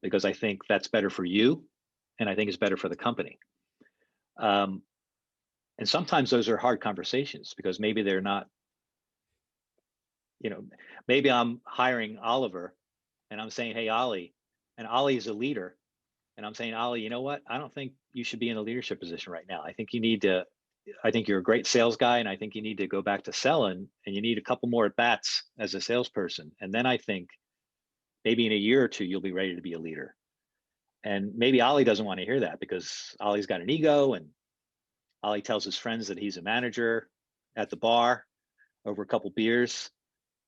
because I think that's better for you, and I think it's better for the company. And sometimes those are hard conversations, because maybe they're not, maybe I'm hiring Oliver and I'm saying, hey, Ollie, and Ollie is a leader. And I'm saying, Ollie, you know what? I don't think you should be in a leadership position right now. I think you're a great sales guy, and I think you need to go back to selling, and you need a couple more at bats as a salesperson. And then I think maybe in a year or two, you'll be ready to be a leader. And maybe Ollie doesn't want to hear that, because Ollie's got an ego, and Ollie tells his friends that he's a manager at the bar over a couple beers,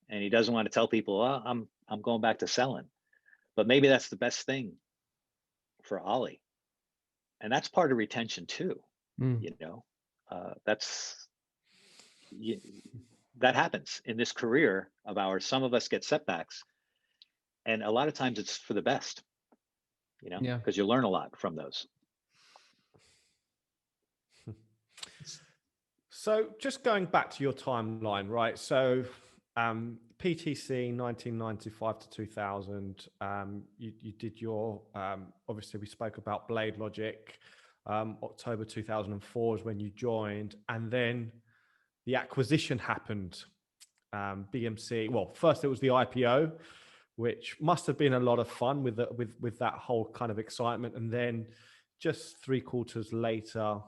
and he doesn't want to tell people, oh, I'm going back to selling. But maybe that's the best thing for Ollie. And that's part of retention too. That happens in this career of ours. Some of us get setbacks, and a lot of times it's for the best, because you learn a lot from those. So just going back to your timeline, right? So PTC 1995 to 2000, you did your, obviously we spoke about BladeLogic, October 2004 is when you joined, and then the acquisition happened, BMC. Well, first it was the IPO, which must have been a lot of fun with that whole kind of excitement. And then just 3 quarters later,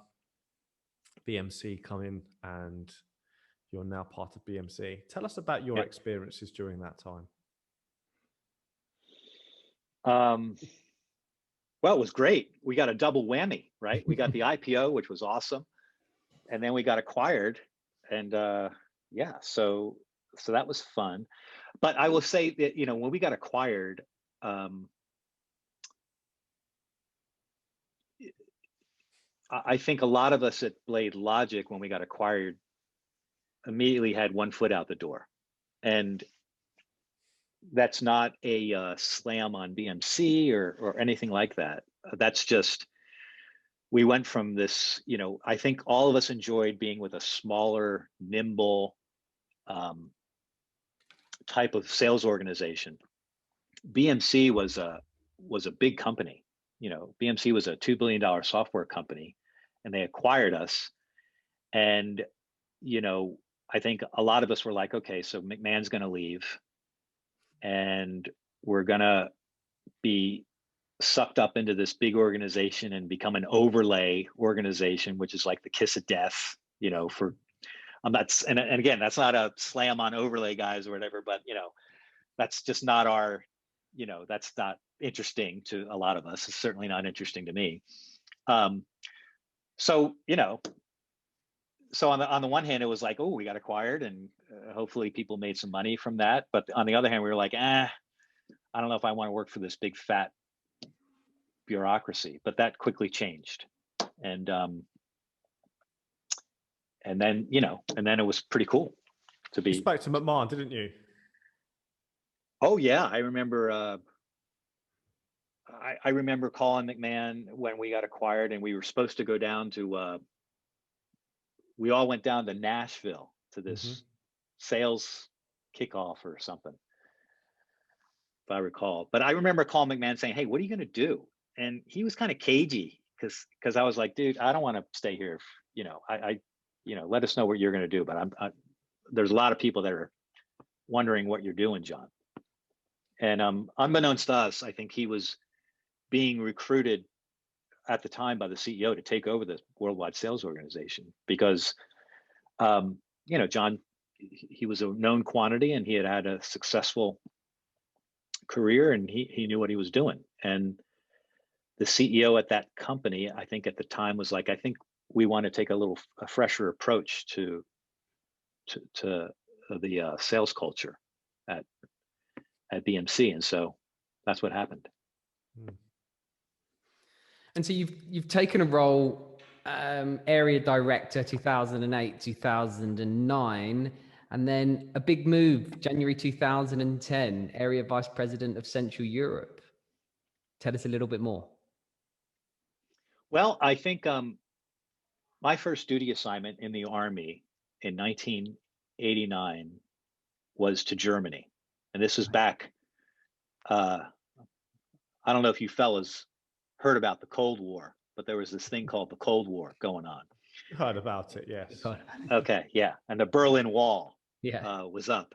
BMC come in, and you're now part of BMC. Tell us about your experiences during that time. Well, it was great. We got a double whammy, right? We got the IPO, which was awesome, and then we got acquired, and so that was fun. But I will say that when we got acquired, I think a lot of us at BladeLogic, when we got acquired, immediately had one foot out the door. And that's not a slam on BMC or anything like that. That's just, we went from this, I think all of us enjoyed being with a smaller, nimble type of sales organization. BMC was a big company. BMC was a $2 billion software company, and they acquired us. And, I think a lot of us were like, okay, so McMahon's going to leave, and we're going to be sucked up into this big organization and become an overlay organization, which is like the kiss of death, I'm not, and again, that's not a slam on overlay guys or whatever, but, that's just not our, that's not interesting to a lot of us. It's certainly not interesting to me. So on the one hand, it was like, oh, we got acquired, and hopefully people made some money from that. But on the other hand, we were like, I don't know if I want to work for this big fat bureaucracy, but that quickly changed. And then, and then it was pretty cool to be. You spoke to McMahon, didn't you? Oh yeah, I remember. I remember calling McMahon when we got acquired, and we were supposed to go down to. We all went down to Nashville to this sales kickoff or something, if I recall. But I remember calling McMahon saying, "Hey, what are you going to do?" And he was kind of cagey because I was like, "Dude, I don't want to stay here. I let us know what you're going to do." But there's a lot of people that are wondering what you're doing, John. And unbeknownst to us, I think he was being recruited at the time by the CEO to take over the worldwide sales organization because, John, he was a known quantity and he had a successful career and he knew what he was doing. And the CEO at that company, I think at the time was like, I think we want to take a fresher approach to the sales culture at BMC. And so that's what happened. And so you've taken a role, area director, 2008, 2009, and then a big move, January 2010, area vice president of Central Europe. Tell us a little bit more. Well, I think my first duty assignment in the Army in 1989 was to Germany. And this was back, I don't know if you fellas heard about the Cold War, but there was this thing called the Cold War going on. Heard about it, yes. Okay, yeah. And the Berlin Wall was up.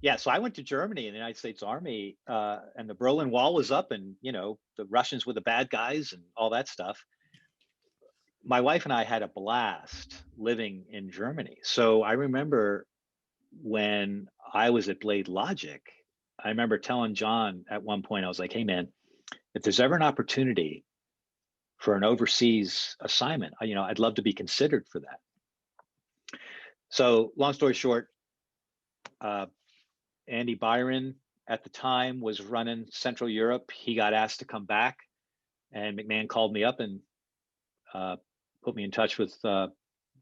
Yeah, so I went to Germany in the United States Army, and the Berlin Wall was up, and the Russians were the bad guys and all that stuff. My wife and I had a blast living in Germany. So I remember when I was at BladeLogic, I remember telling John at one point, I was like, "Hey man, if there's ever an opportunity for an overseas assignment, I'd love to be considered for that." So long story short, Andy Byron at the time was running Central Europe. He got asked to come back, and McMahon called me up and put me in touch with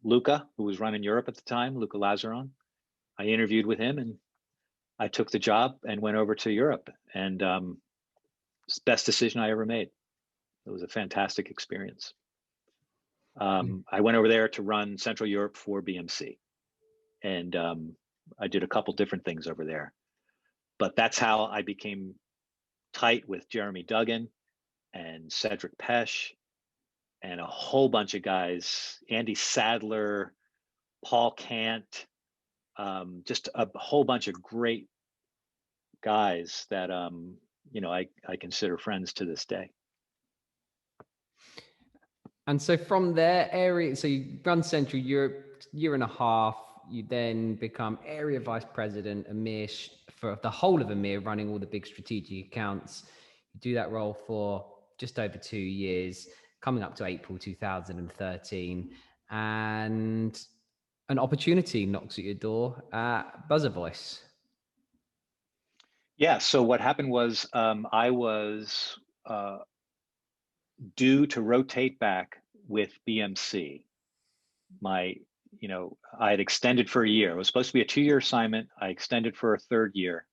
Luca, who was running Europe at the time, Luca Lazaron. I interviewed with him and I took the job and went over to Europe, and it's the best decision I ever made. It was a fantastic experience. I went over there to run Central Europe for BMC, and I did a couple different things over there. But that's how I became tight with Jeremy Duggan and Cedric Pesch and a whole bunch of guys, Andy Sadler, Paul Kant, just a whole bunch of great guys that I consider friends to this day. And so from their area, so you run Central Europe, year and a half, you then become area vice president, EMEA, for the whole of EMEA, running all the big strategic accounts. You do that role for just over 2 years, coming up to April 2013, and an opportunity knocks at your door at Buzzer Voice. Yeah, so what happened was I was due to rotate back with BMC. I had extended for a year. It was supposed to be a 2-year assignment. I extended for a 3rd year.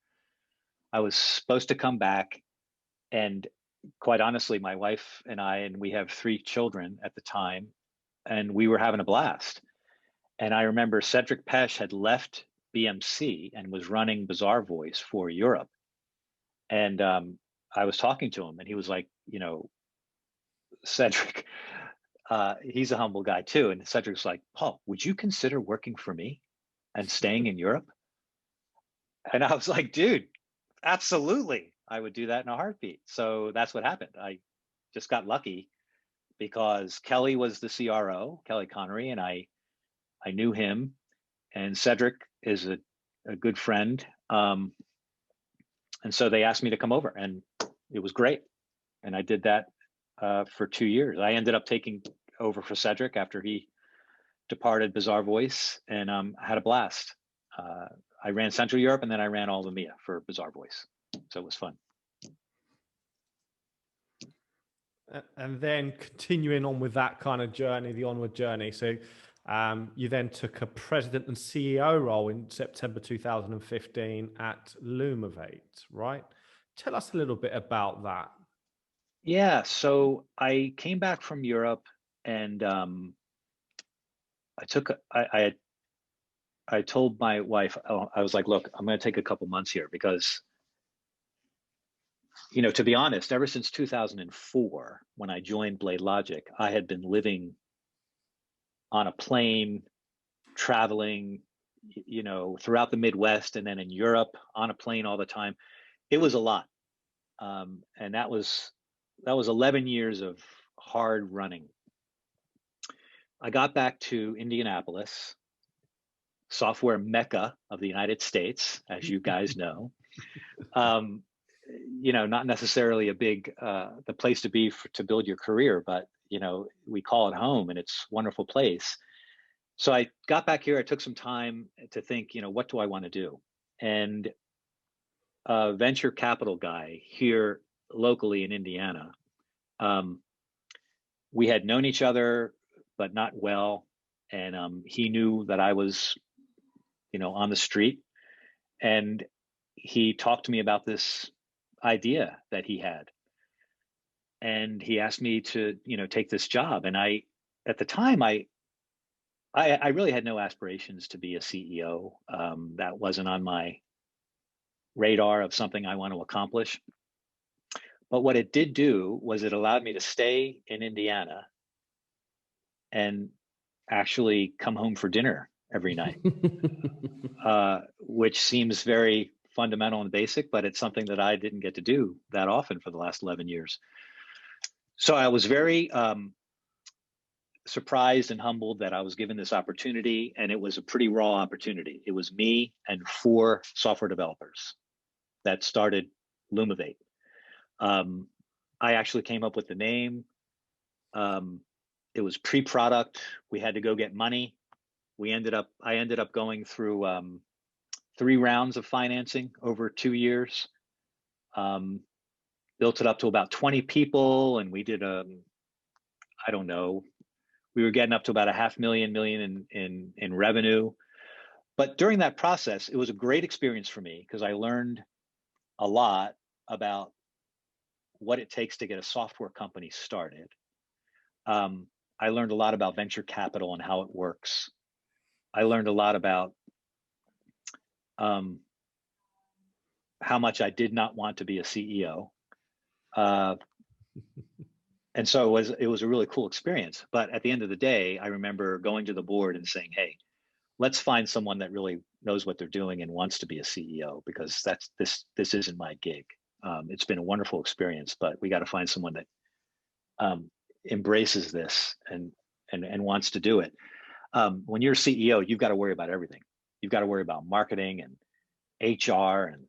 I was supposed to come back, and quite honestly, my wife and we have 3 children at the time, and we were having a blast. And I remember Cedric Pesch had left BMC and was running Bazaar Voice for Europe. And I was talking to him, and he was like, Cedric, he's a humble guy too. And Cedric's like, "Paul, would you consider working for me and staying in Europe?" And I was like, "Dude, absolutely. I would do that in a heartbeat." So that's what happened. I just got lucky because Kelly was the CRO, Kelly Connery, and I knew him. And Cedric is a good friend. And so they asked me to come over, and it was great. And I did that for 2 years. I ended up taking over for Cedric after he departed Bazaar Voice, and I had a blast. I ran Central Europe, and then I ran all of EMEA for Bazaar Voice. So it was fun. And then continuing on with that kind of journey, the onward journey. So you then took a president and CEO role in September 2015 at Lumavate, right? Tell us a little bit about that. Yeah, so I came back from Europe, and I told my wife, I was like, look, I'm going to take a couple months here because, to be honest, ever since 2004, when I joined BladeLogic, I had been living on a plane, traveling, throughout the Midwest, and then in Europe on a plane all the time. It was a lot. And that was 11 years of hard running. I got back to Indianapolis, software mecca of the United States, as you guys know. Not necessarily a big the place to be to build your career, but we call it home, and it's a wonderful place. So I got back here. I took some time to think, what do I want to do? And a venture capital guy here locally in Indiana, we had known each other, but not well. And he knew that I was, on the street. And he talked to me about this idea that he had. And he asked me to, take this job. And at the time, I really had no aspirations to be a CEO. That wasn't on my radar of something I want to accomplish. But what it did do was it allowed me to stay in Indiana and actually come home for dinner every night, which seems very fundamental and basic, but it's something that I didn't get to do that often for the last 11 years. So I was very surprised and humbled that I was given this opportunity, and it was a pretty raw opportunity. It was me and 4 software developers that started Lumavate. I actually came up with the name. It was pre-product. We had to go get money. I ended up going through 3 rounds of financing over 2 years. Built it up to about 20 people, and we did I don't know, we were getting up to about $500,000 in revenue. But during that process, it was a great experience for me because I learned a lot about what it takes to get a software company started. I learned a lot about venture capital and how it works. I learned a lot about how much I did not want to be a CEO. And so it was a really cool experience. But at the end of the day, I remember going to the board and saying, hey, let's find someone that really knows what they're doing and wants to be a CEO, because this isn't my gig. It's been a wonderful experience, but we got to find someone that embraces this and wants to do it. When you're a CEO, you've got to worry about everything. You've got to worry about marketing and HR and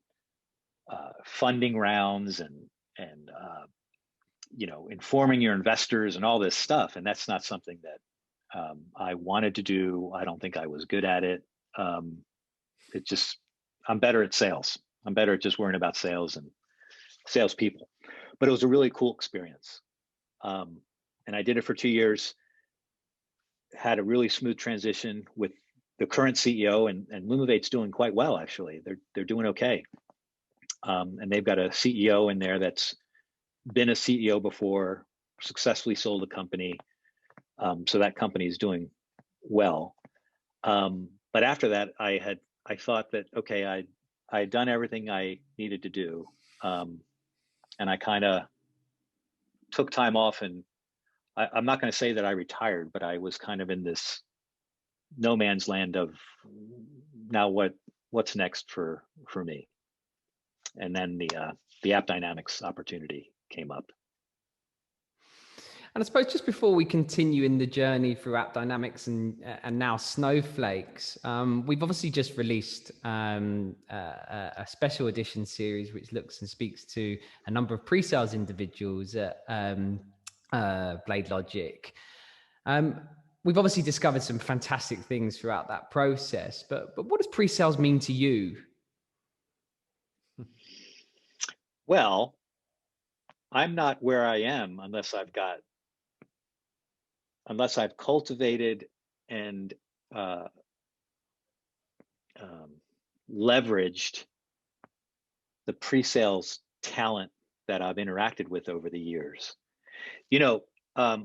funding rounds and informing your investors and all this stuff. And that's not something that I wanted to do. I don't think I was good at it. I'm better at sales. I'm better at just worrying about sales and salespeople. But it was a really cool experience. And I did it for 2 years, had a really smooth transition with the current CEO, and Lumavate's doing quite well, actually. They're doing okay. And they've got a CEO in there that's been a CEO before, successfully sold a company. So that company is doing well. But after that, I thought that, okay, I had done everything I needed to do. And I kind of took time off, and I'm not going to say that I retired, but I was kind of in this no man's land of now what's next for me. And then the App Dynamics opportunity came up. And I suppose just before we continue in the journey through App Dynamics and now Snowflakes, we've obviously just released a special edition series which looks and speaks to a number of pre-sales individuals at BladeLogic. We've obviously discovered some fantastic things throughout that process, but what does pre-sales mean to you? Well, I'm not where I am unless I've cultivated and leveraged the pre-sales talent that I've interacted with over the years. You know, I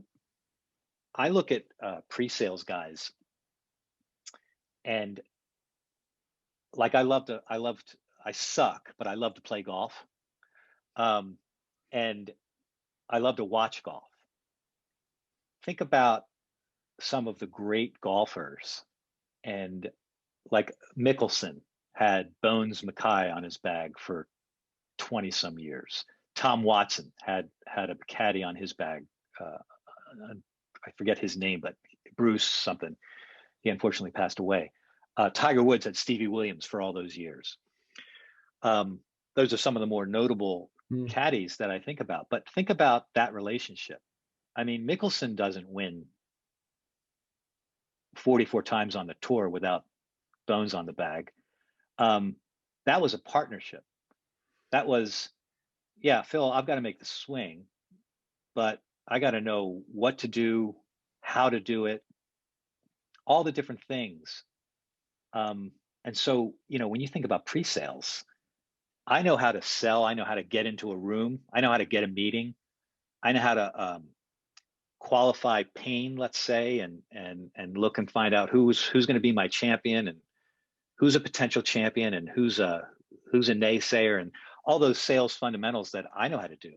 look at pre-sales guys, and like I suck, but I love to play golf, and I love to watch golf. Think about some of the great golfers, and like Mickelson had Bones Mackay on his bag for 20 some years. Tom Watson had a caddy on his bag. I forget his name, but Bruce something. He unfortunately passed away. Tiger Woods had Stevie Williams for all those years. Those are some of the more notable caddies that I think about. But think about that relationship. I mean, Mickelson doesn't win 44 times on the tour without Bones on the bag. That was a partnership. That was, yeah, Phil, I've got to make the swing, but I got to know what to do, how to do it, all the different things. And so, you know, when you think about pre-sales, I know how to sell. I know how to get into a room. I know how to get a meeting. I know how to qualify pain, let's say, and look and find out who's going to be my champion, and who's a potential champion, and who's a naysayer, and all those sales fundamentals that I know how to do.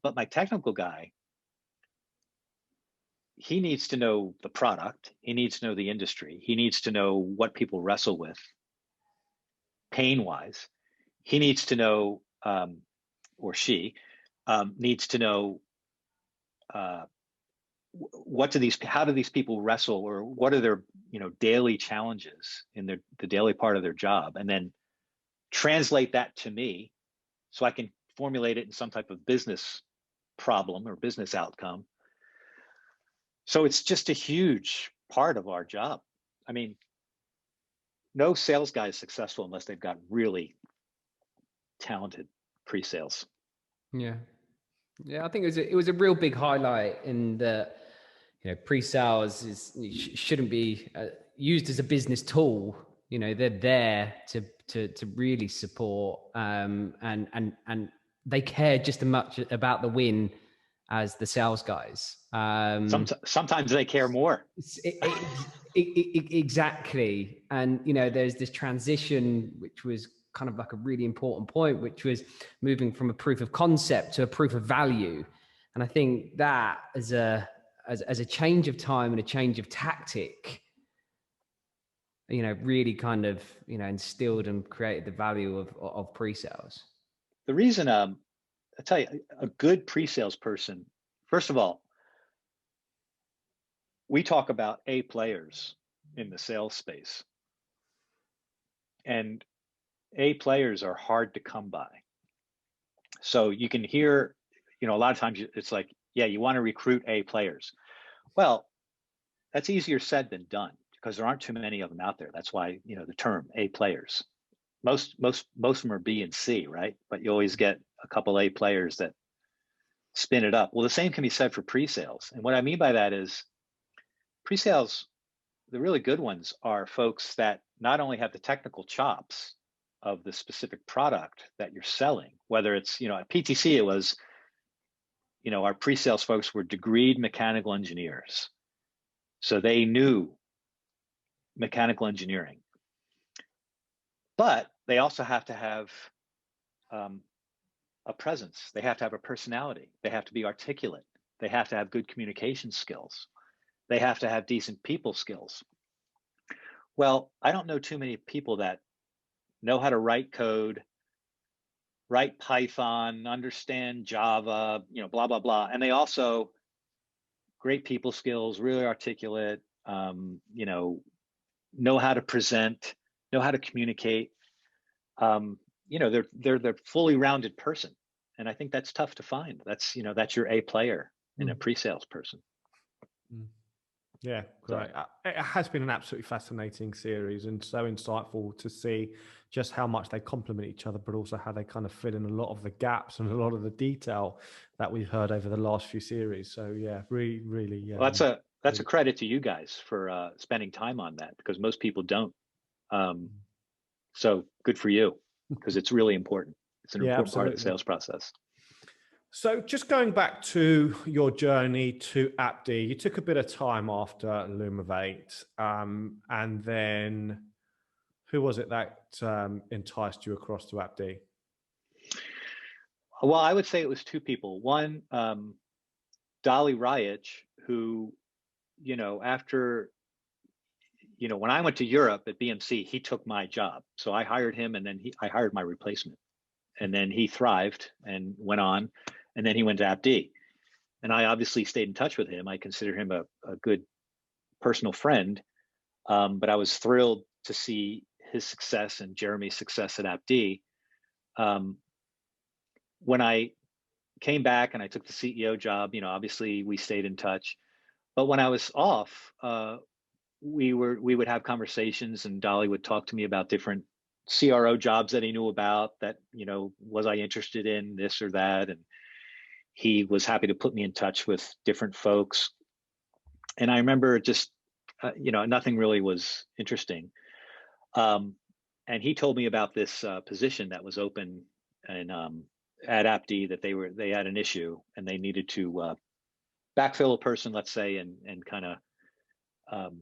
But my technical guy, he needs to know the product. He needs to know the industry. He needs to know what people wrestle with pain-wise. He needs to know, or she needs to know, how do these people wrestle, or what are their, you know, daily challenges in the daily part of their job, and then translate that to me so I can formulate it in some type of business problem or business outcome. So it's just a huge part of our job. I mean, no sales guy is successful unless they've got really talented pre-sales. Yeah. I think it was a real big highlight in the, you know, pre-sales shouldn't be used as a business tool. You know, they're there to really support, and they care just as much about the win as the sales guys. Sometimes they care more. Exactly. And, you know, there's this transition, which was kind of like a really important point, which was moving from a proof of concept to a proof of value. And I think that as a change of time and a change of tactic, you know, really kind of, you know, instilled and created the value of pre-sales. The reason, I tell you, a good pre-sales person, first of all, we talk about A players in the sales space, and A players are hard to come by. So you can hear, you know, a lot of times it's like, yeah, you want to recruit A players. Well, that's easier said than done, because there aren't too many of them out there. That's why, you know, the term A players. Most of them are B and C, right? But you always get a couple A players that spin it up. Well, the same can be said for pre-sales. And what I mean by that is pre-sales, the really good ones are folks that not only have the technical chops of the specific product that you're selling, whether it's, you know, at PTC, it was, you know, our pre-sales folks were degreed mechanical engineers. So they knew mechanical engineering, but they also have to have a presence. They have to have a personality. They have to be articulate. They have to have good communication skills. They have to have decent people skills. Well, I don't know too many people that know how to write code, write Python, understand Java, you know, blah, blah, blah. And they also, great people skills, really articulate, you know how to present, know how to communicate. You know, they're fully rounded person. And I think that's tough to find. That's, you know, that's your A player in a pre-sales person. Yeah, great. It has been an absolutely fascinating series and so insightful to see just how much they complement each other, but also how they kind of fill in a lot of the gaps and a lot of the detail that we've heard over the last few series. So yeah, really, really. Well, that's a credit to you guys for spending time on that, because most people don't. So good for you, because it's really important. It's an important part of the sales process. So just going back to your journey to AppD, you took a bit of time after Lumavate, and then who was it that enticed you across to AppD? Well, I would say it was two people. One, Dali Rajic, who, after, when I went to Europe at BMC, he took my job. So I hired him, and then I hired my replacement. And then he thrived and went on, and then he went to AppD. And I obviously stayed in touch with him. I consider him a good personal friend, but I was thrilled to see his success and Jeremy's success at AppD. When I came back and I took the CEO job, obviously we stayed in touch. But when I was off, we would have conversations, and Dali would talk to me about different CRO jobs that he knew about, that, was I interested in this or that? And he was happy to put me in touch with different folks. And I remember just, nothing really was interesting. And he told me about this position that was open and at AppD, that they had an issue and they needed to backfill a person, let's say, and kind of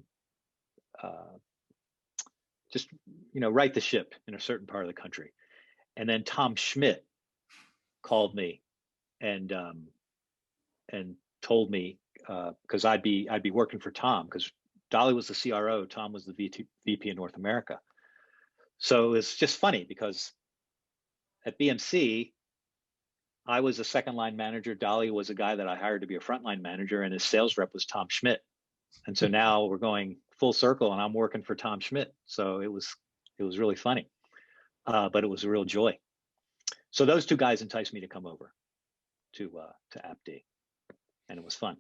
just right the ship in a certain part of the country. And then Tom Schmidt called me and told me, because I'd be working for Tom, because Dali was the CRO, Tom was the VP of North America. So it's just funny, because at BMC I was a second line manager. Dali was a guy that I hired to be a frontline manager, and his sales rep was Tom Schmidt. And so now we're going full circle, and I'm working for Tom Schmidt. So it was really funny, but it was a real joy. So those two guys enticed me to come over to AppD, and it was fun.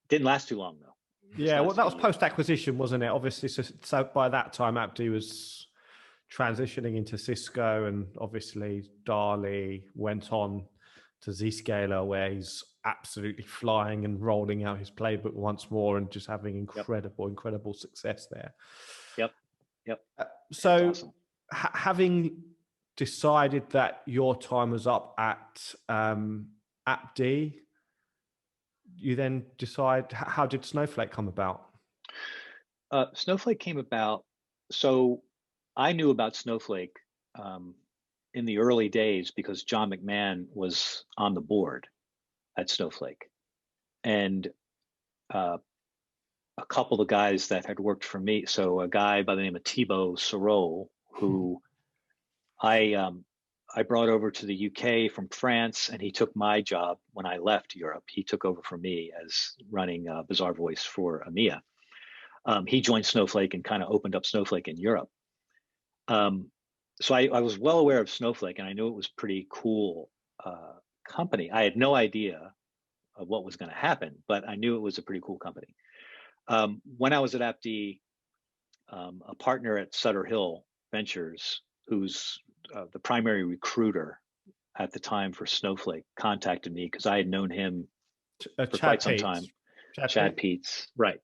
Didn't last too long though. Yeah, well, that was post-acquisition, wasn't it? Obviously, so by that time, AppD was transitioning into Cisco, and obviously Dali went on to Zscaler, where he's absolutely flying and rolling out his playbook once more and just having incredible success there. Yep. So awesome. Having decided that your time was up at AppD, you then decide, how did Snowflake come about? Snowflake came about, so I knew about Snowflake in the early days because John McMahon was on the board at Snowflake. And a couple of guys that had worked for me, so a guy by the name of Thibaut Sorol, who I brought over to the UK from France, and he took my job when I left Europe. He took over for me as running Bazaar Voice for EMEA. He joined Snowflake and kind of opened up Snowflake in Europe. So I was well aware of Snowflake, and I knew it was pretty cool company. I had no idea of what was going to happen, but I knew it was a pretty cool company. When I was at AppD, a partner at Sutter Hill Ventures, who's the primary recruiter at the time for Snowflake, contacted me because I had known him for quite some time. Chad Peets, right.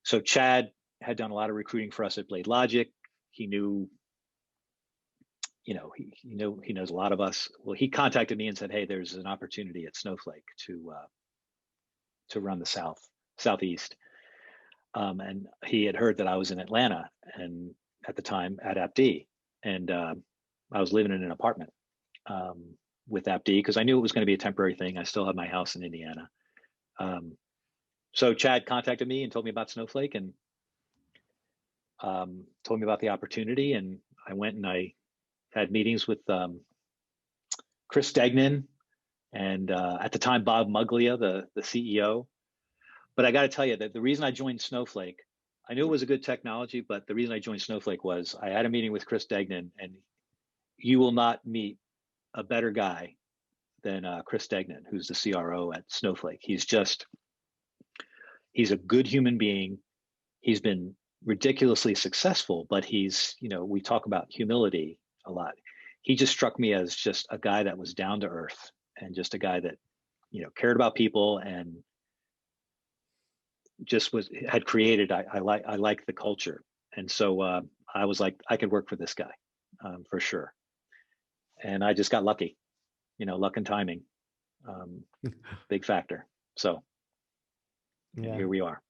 So Chad had done a lot of recruiting for us at BladeLogic. He knew, he knows a lot of us. Well, he contacted me and said, "Hey, there's an opportunity at Snowflake to run the Southeast." And he had heard that I was in Atlanta and at the time at AppD, and I was living in an apartment with AppD because I knew it was going to be a temporary thing. I still had my house in Indiana. So Chad contacted me and told me about Snowflake and told me about the opportunity. And I went and I had meetings with Chris Duggan and at the time, Bob Muglia, the CEO. But I got to tell you that the reason I joined Snowflake, I knew it was a good technology, but the reason I joined Snowflake was I had a meeting with Chris Duggan, and you will not meet a better guy than Chris Duggan, who's the CRO at Snowflake. He's a good human being. He's been ridiculously successful, but he's, we talk about humility a lot. He just struck me as just a guy that was down to earth and just a guy that, cared about people and just had created, I like the culture. And so I was like, I could work for this guy for sure. And I just got lucky, luck and timing, big factor. So here we are.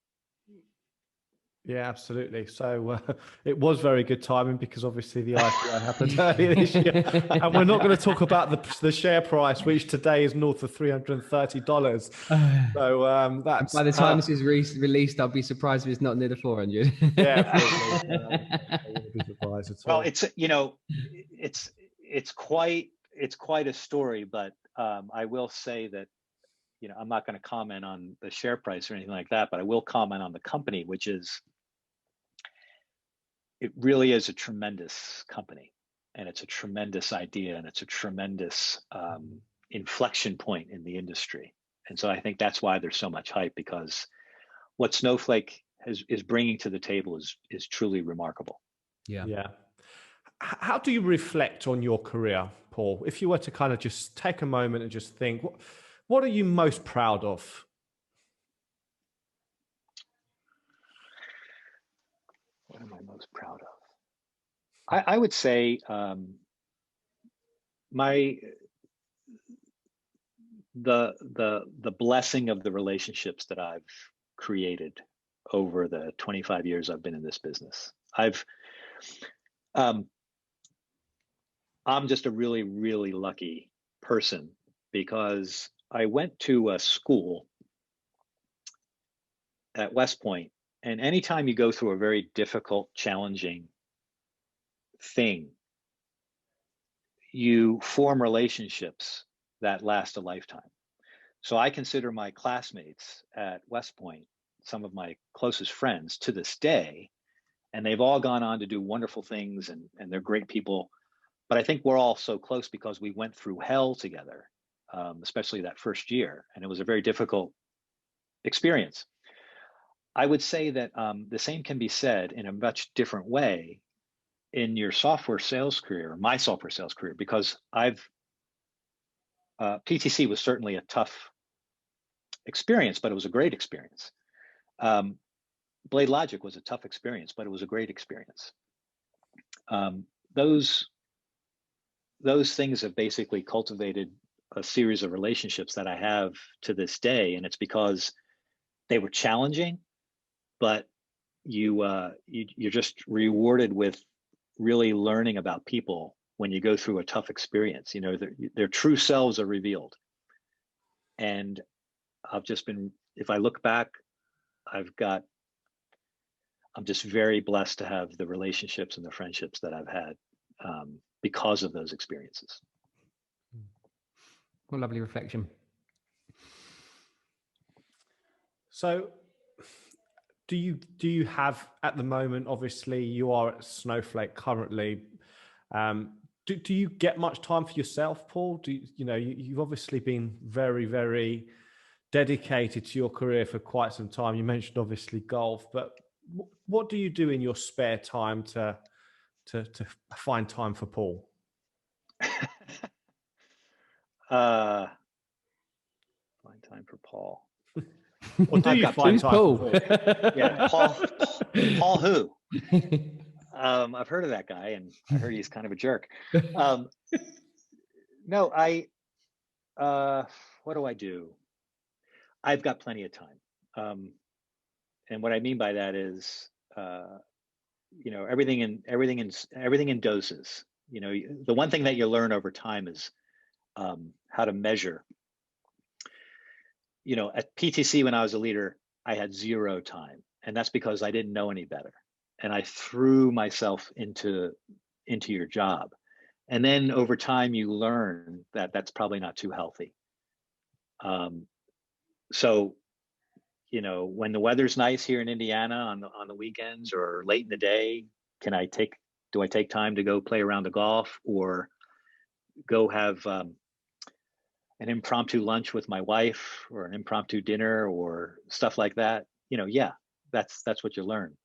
Yeah, absolutely. So it was very good timing because obviously the IPO happened earlier this year, and we're not going to talk about the share price, which today is north of $330. So that's by the time this is released, I'll be surprised if it's not near the 400. Yeah, probably. I wouldn't be surprised at all. Well, it's quite a story, but I will say that I'm not going to comment on the share price or anything like that, but I will comment on the company, which is, it really is a tremendous company, and it's a tremendous idea, and it's a tremendous inflection point in the industry. And so I think that's why there's so much hype, because what Snowflake is bringing to the table is truly remarkable. Yeah. How do you reflect on your career, Paul? If you were to kind of just take a moment and just think, what are you most proud of? What am I most proud of? I would say the blessing of the relationships that I've created over the 25 years I've been in this business. I'm just a really, really lucky person, because I went to a school at West Point, and anytime you go through a very difficult, challenging thing, you form relationships that last a lifetime. So I consider my classmates at West Point some of my closest friends to this day, and they've all gone on to do wonderful things, and they're great people. But I think we're all so close because we went through hell together, especially that first year, and it was a very difficult experience. I would say that the same can be said in a much different way in your software sales career, my software sales career, because PTC was certainly a tough experience, but it was a great experience. BladeLogic was a tough experience, but it was a great experience. Those things have basically cultivated a series of relationships that I have to this day, and it's because they were challenging, but you're just rewarded with really learning about people when you go through a tough experience. Their true selves are revealed, and if I look back, I'm just very blessed to have the relationships and the friendships that I've had because of those experiences. What a lovely reflection. So do you have, at the moment, obviously you are at Snowflake currently, do you get much time for yourself, Paul? You've obviously been very, very dedicated to your career for quite some time. You mentioned obviously golf, but what do you do in your spare time to find time for Paul? Find time for Paul. Or do you find time Paul? for Paul? Yeah, Paul who? I've heard of that guy, and I heard he's kind of a jerk. No, what do I do? I've got plenty of time. And what I mean by that is, everything in doses. The one thing that you learn over time is how to measure. At PTC, when I was a leader, I had zero time, and that's because I didn't know any better, and I threw myself into your job. And then over time, you learn that that's probably not too healthy. So, when the weather's nice here in Indiana on the weekends or late in the day, do I take time to go play around the golf, or go have an impromptu lunch with my wife, or an impromptu dinner, or stuff like that? Yeah, that's what you learn.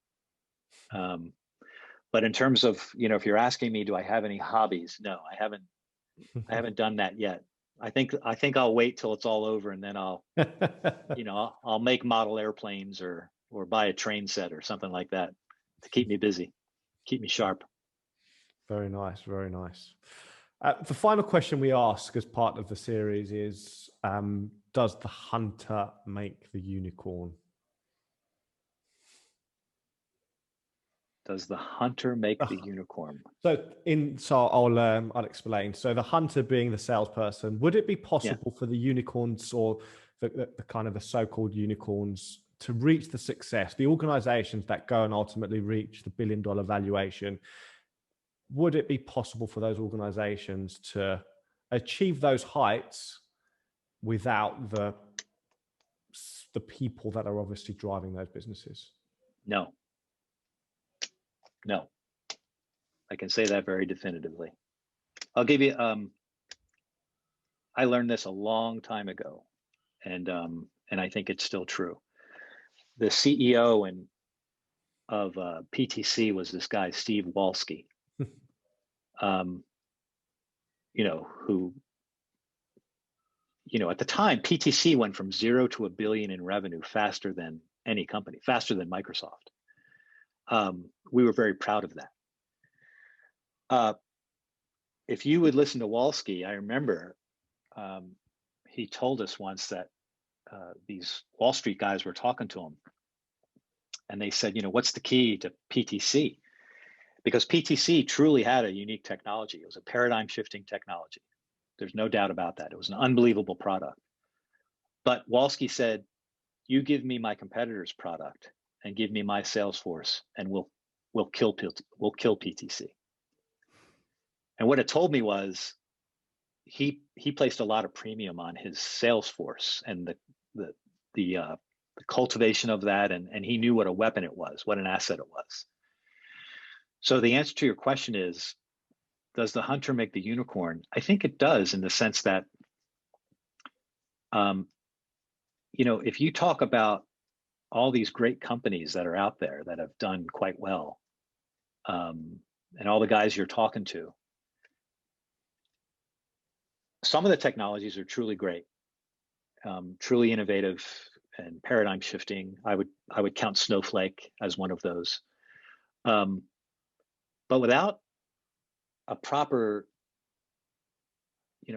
But in terms of, if you're asking me, do I have any hobbies? No, I haven't done that yet. I think I'll wait till it's all over, and then I'll make model airplanes or buy a train set or something like that to keep me busy, keep me sharp. Very nice, very nice. The final question we ask as part of the series is, does the hunter make the unicorn? Does the hunter make the unicorn? So I'll explain. So the hunter being the salesperson, would it be possible for the unicorns or the kind of the so-called unicorns to reach the success, the organizations that go and ultimately reach the $1 billion valuation? Would it be possible for those organizations to achieve those heights without the people that are obviously driving those businesses? No. I can say that very definitively. I'll give you, I learned this a long time ago, and I think it's still true. The CEO of PTC was this guy, Steve Walski, who, at the time, PTC went from 0 to $1 billion in revenue faster than any company, faster than Microsoft. We were very proud of that. If you would listen to Walski, I remember he told us once that these Wall Street guys were talking to him, and they said, what's the key to PTC? Because PTC truly had a unique technology. It was a paradigm shifting technology. There's no doubt about that. It was an unbelievable product. But Walski said, you give me my competitor's product and give me my sales force, and we'll kill PTC. And what it told me was he placed a lot of premium on his sales force and the cultivation of that, and he knew what a weapon it was, what an asset it was. So the answer to your question is, does the hunter make the unicorn? I think it does, in the sense that, if you talk about all these great companies that are out there that have done quite well, and all the guys you're talking to, some of the technologies are truly great, truly innovative and paradigm shifting. I would count Snowflake as one of those. But without a proper,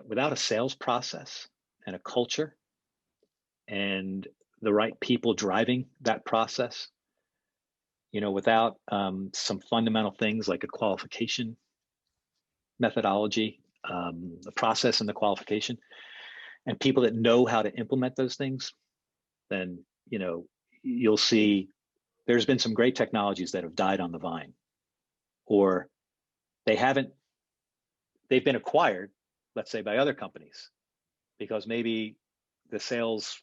without a sales process and a culture and the right people driving that process, without some fundamental things like a qualification methodology, the process and the qualification, and people that know how to implement those things, then, you'll see there's been some great technologies that have died on the vine, or they've been acquired, let's say, by other companies, because maybe the sales,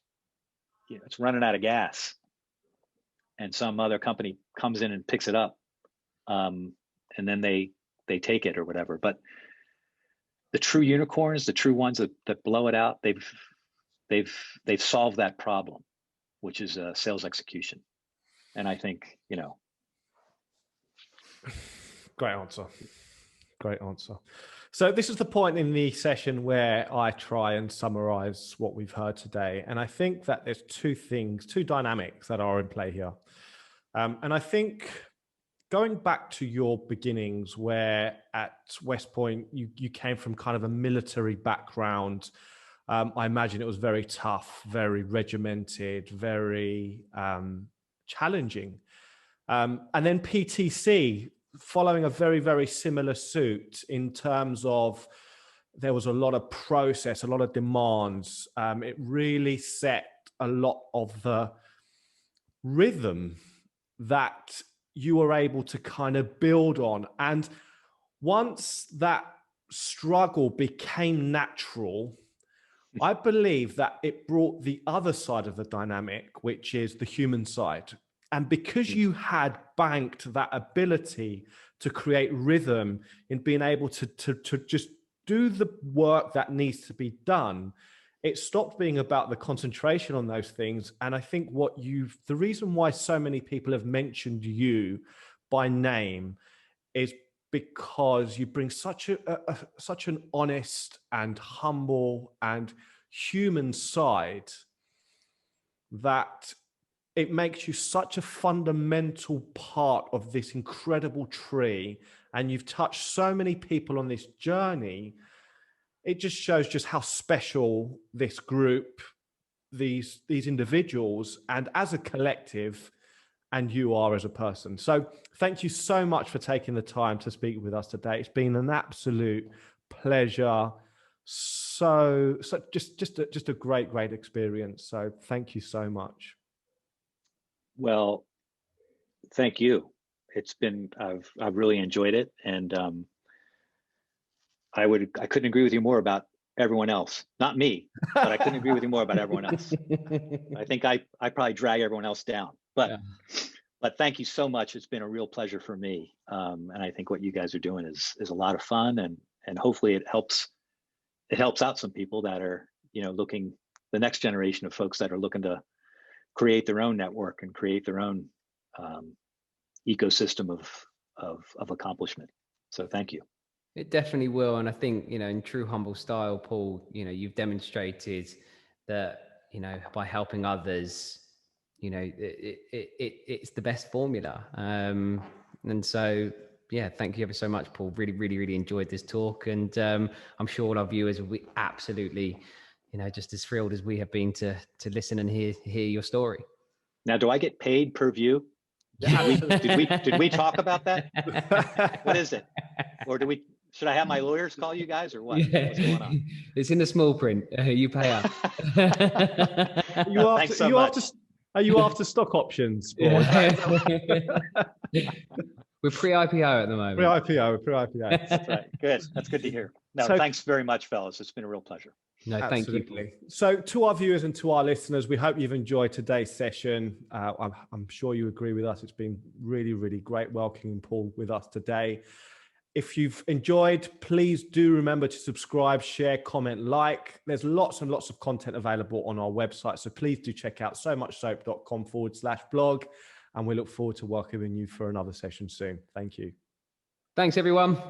it's running out of gas, and some other company comes in and picks it up, and then they take it or whatever. But the true unicorns, the true ones that blow it out, they've solved that problem, which is sales execution. And I think, Great answer. So this is the point in the session where I try and summarize what we've heard today. And I think that there's two dynamics that are in play here. And I think going back to your beginnings, where at West Point, you came from kind of a military background. I imagine it was very tough, very regimented, very challenging. And then PTC, following a very, very similar suit in terms of there was a lot of process, a lot of demands. It really set a lot of the rhythm that you were able to kind of build on. And once that struggle became natural, I believe that it brought the other side of the dynamic, which is the human side. And because you had banked that ability to create rhythm in being able to just do the work that needs to be done, it stopped being about the concentration on those things. And I think the reason why so many people have mentioned you by name is because you bring such an honest and humble and human side that it makes you such a fundamental part of this incredible tree. And you've touched so many people on this journey. It just shows just how special this group, these individuals, and as a collective, and you are as a person. So thank you so much for taking the time to speak with us today. It's been an absolute pleasure. So just a great experience. So thank you so much. Well, thank you. It's been, I've really enjoyed it. And I couldn't agree with you more about everyone else. Not me, but I couldn't agree with you more about everyone else. I think I probably drag everyone else down, but thank you so much. It's been a real pleasure for me. And I think what you guys are doing is a lot of fun, and hopefully it helps out some people that are, looking, the next generation of folks that are looking to create their own network and create their own ecosystem of accomplishment. So thank you. It definitely will. And I think, in true humble style, Paul, you've demonstrated that, by helping others, it's the best formula. And so, thank you ever so much, Paul. Really enjoyed this talk. And I'm sure all our viewers will be absolutely, just as thrilled as we have been to listen and hear your story. Now, do I get paid per view? Did we talk about that? What is it? Or should I have my lawyers call you guys, or what? What's going on? It's in the small print. You pay up. Are you after stock options? We're pre-IPO at the moment. Pre-IPO. That's right. Good. That's good to hear. No, thanks very much, fellas. It's been a real pleasure. No, Absolutely. Thank you. So to our viewers and to our listeners, we hope you've enjoyed today's session. I'm sure you agree with us. It's been really great welcoming Paul with us today. If you've enjoyed, please do remember to subscribe, share, comment, like. There's lots and lots of content available on our website. So please do check out somuchsoap.com/blog. And we look forward to welcoming you for another session soon. Thank you. Thanks, everyone.